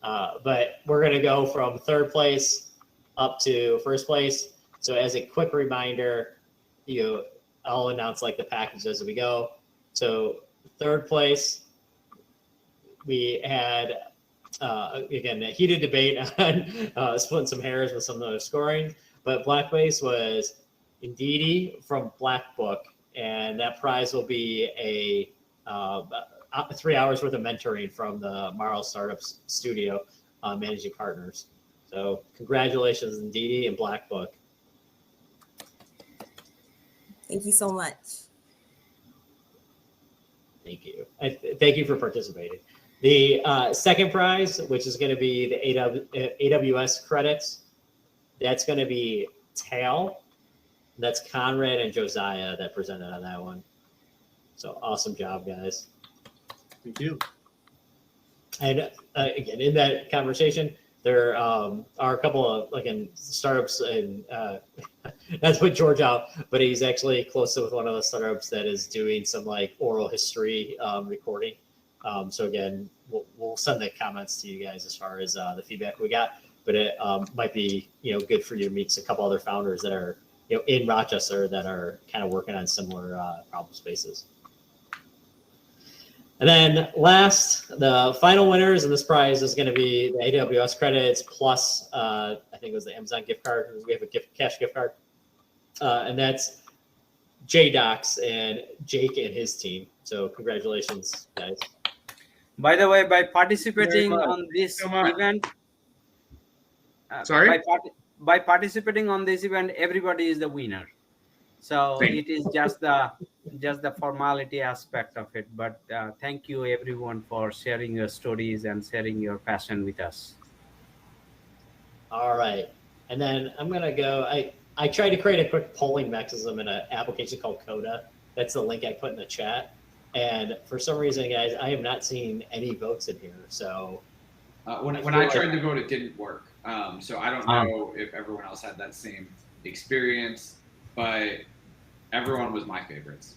But we're going to go from third place up to first place. So as a quick reminder, I'll announce like the packages as we go. So third place, we had, again, a heated debate on splitting some hairs with some of the scoring. But black place was Ndidi from Blackbook. And that prize will be a 3 hours worth of mentoring from the MARL Startup Studio managing partners. So congratulations, Ndidi and Blackbook. Thank you so much. Thank you. Thank you for participating. The second prize, which is going to be the AWS credits, that's going to be Tail. That's Conrad and Josiah that presented on that one. So awesome job, guys. Thank you. And again, in that conversation, there are a couple of startups, and that's what George out, but he's actually close with one of the startups that is doing some like oral history recording. So again, we'll send the comments to you guys as far as the feedback we got, but it might be good for you to meet a couple other founders that are in Rochester that are kind of working on similar problem spaces. And then last, the final winners in this prize is going to be the AWS credits plus, I think it was the Amazon gift card. We have a cash gift card. And that's JDocs and Jake and his team. So congratulations, guys. By the way, by participating on this event, by participating on this event, everybody is the winner. So it is just the formality aspect of it. But thank you everyone for sharing your stories and sharing your passion with us. All right. And then I'm going to go, I tried to create a quick polling mechanism in an application called Coda. That's the link I put in the chat. And for some reason, guys, I have not seen any votes in here. So when I tried to vote, it didn't work. So I don't know if everyone else had that same experience, but everyone was my favorites.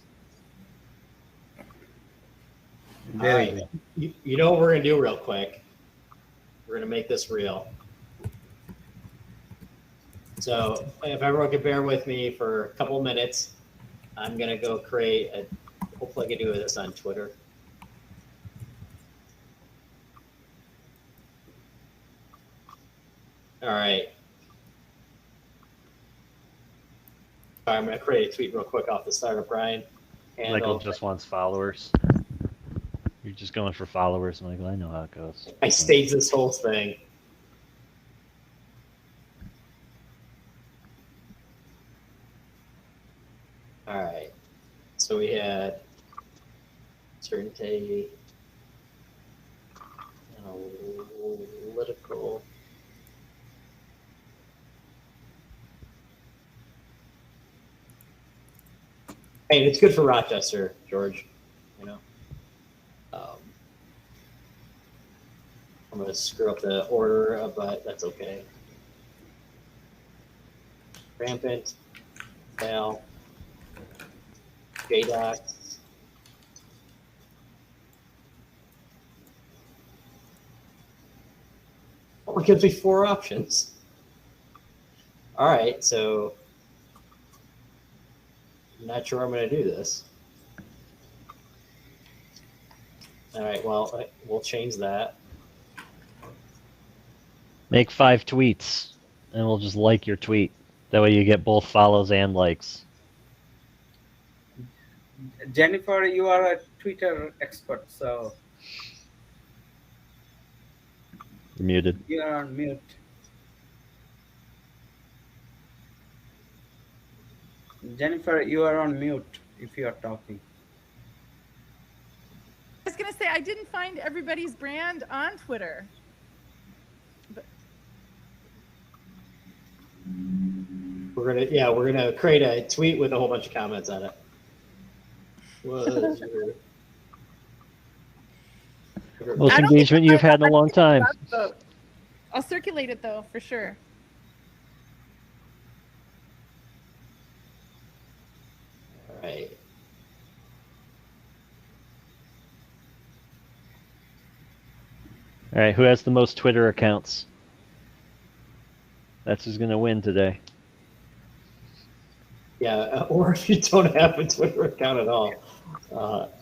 All right. You know what we're going to do real quick? We're going to make this real. So if everyone could bear with me for a couple of minutes, I'm going to go create hopefully I can do this on Twitter. All right. All right, I'm going to create a tweet real quick off the Startup Grind. Michael just wants followers. You're just going for followers, Michael. I know how it goes. I staged this whole thing. All right. So we had certainty, analytical. Hey, it's good for Rochester, George. I'm going to screw up the order, but that's okay. Rampant, Fail, JDocs. Oh, it gives me 4 options. All right, so I'm not sure I'm going to do this. All right, well, we'll change that. Make 5 tweets, and we'll just like your tweet. That way you get both follows and likes. Jennifer, you are a Twitter expert, so. You're muted. You are on mute. Jennifer, you are on mute if you are talking. I was going to say, I didn't find everybody's brand on Twitter. But We're gonna create a tweet with a whole bunch of comments on it. Most engagement you've had in a long time. I'll circulate it though, for sure. All right. All right, who has the most Twitter accounts? That's who's gonna win today. Yeah, or if you don't have a Twitter account at all.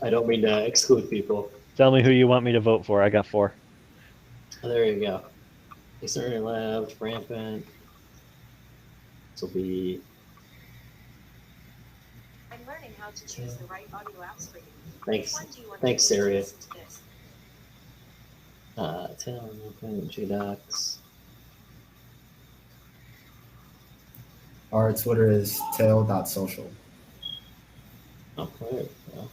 I don't mean to exclude people. Tell me who you want me to vote for. I got 4. Oh, there you go. Accelerator Labs, Rampant. This will be. I'm learning how to choose the right audio apps for you. Thanks. Thanks, Sarah. JDocs. Our Twitter is tail.social. Oh, there you go.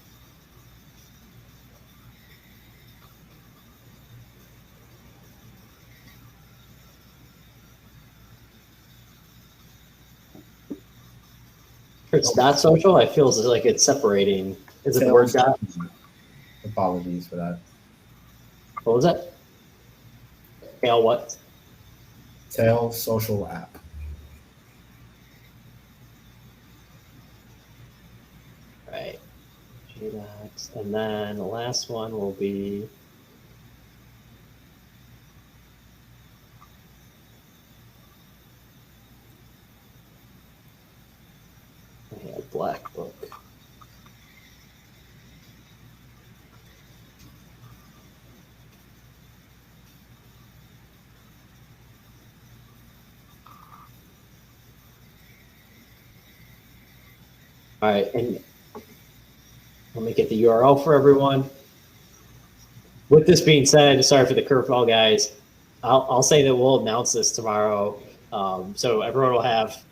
It's not social. I feel like it's separating. Is it the word dot? Apologies for that. What was that? Tail what? Tail social app. Right. JDocs. And then the last one will be. Blackbook. All right, and let me get the URL for everyone. With this being said, sorry for the curveball, guys. I'll say that we'll announce this tomorrow, so everyone will have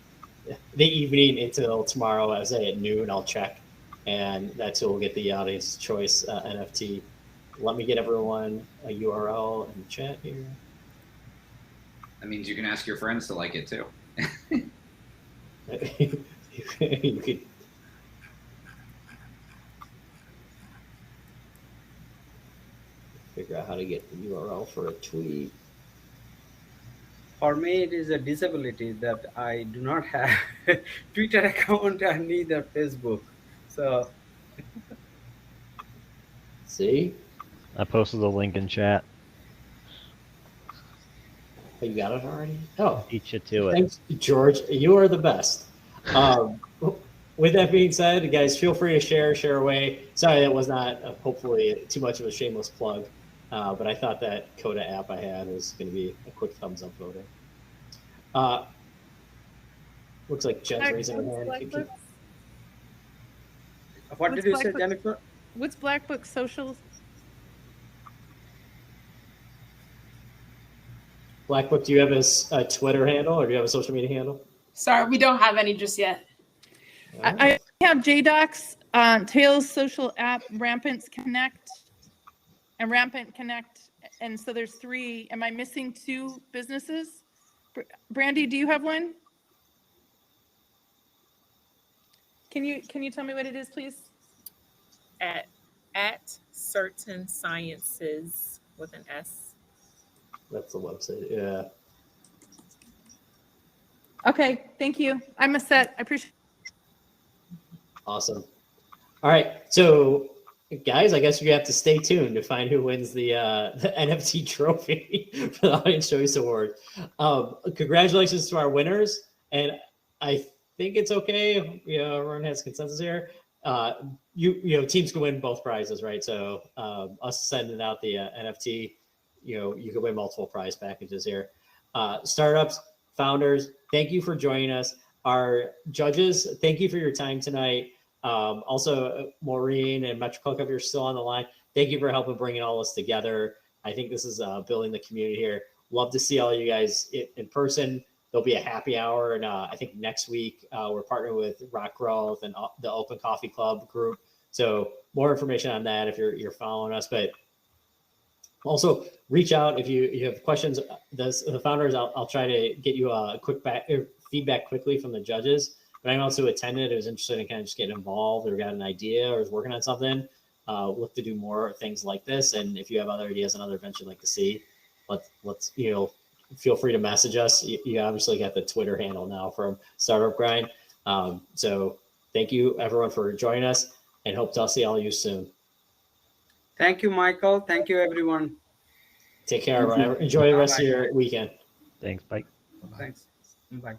the evening until tomorrow. I say at noon. I'll check, and that's who will get the audience choice NFT. Let me get everyone a URL in the chat here. That means you can ask your friends to like it too. You could. Figure out how to get the URL for a tweet. For me, it is a disability that I do not have a Twitter account and neither Facebook. So, see? I posted the link in chat. Oh, you got it already? Oh. Beat you to it. Thanks, George. You are the best. With that being said, guys, feel free to share away. Sorry, that was not hopefully too much of a shameless plug, but I thought that Coda app I had was going to be a quick thumbs up voting. Looks like Jen's raising her hand. what did you say, Jennifer? What's Blackbook Social? Blackbook, do you have a Twitter handle or do you have a social media handle? Sorry, we don't have any just yet. I have JDocs, Tails Social App, Rampant Connect, and Rampant Connect. And so there's 3. Am I missing 2 businesses? Brandy, do you have one? Can you tell me what it is, please? At Certain Sciences with an S. That's the website. Yeah. Okay, thank you. I'm a set. I appreciate. Awesome. All right, so guys, I guess you have to stay tuned to find who wins the NFT trophy for the Audience Choice Award. Congratulations to our winners, and I think it's okay. Everyone has consensus here. Teams can win both prizes, right? So us sending out the NFT, you can win multiple prize packages here. Startups, founders, thank you for joining us. Our judges, thank you for your time tonight. Also, Maureen and Metrical, if you're still on the line, thank you for helping bringing all this together. I think this is building the community here. love to see all you guys in person. There'll be a happy hour, and I think next week we're partnering with Rock Growth and the Open Coffee Club group. So more information on that if you're following us. But also reach out if you have questions. The founders, I'll try to get you a quick feedback quickly from the judges. But I'm also attended who's interested in kind of just getting involved or got an idea or is working on something. Look to do more things like this. And if you have other ideas and other events you'd like to see, let's feel free to message us. You obviously got the Twitter handle now from Startup Grind. So thank you everyone for joining us, and hope to see all you soon. Thank you, Michael. Thank you, everyone. Take care, everyone. Enjoy the rest of your weekend. Thanks. Bye. Thanks. Bye.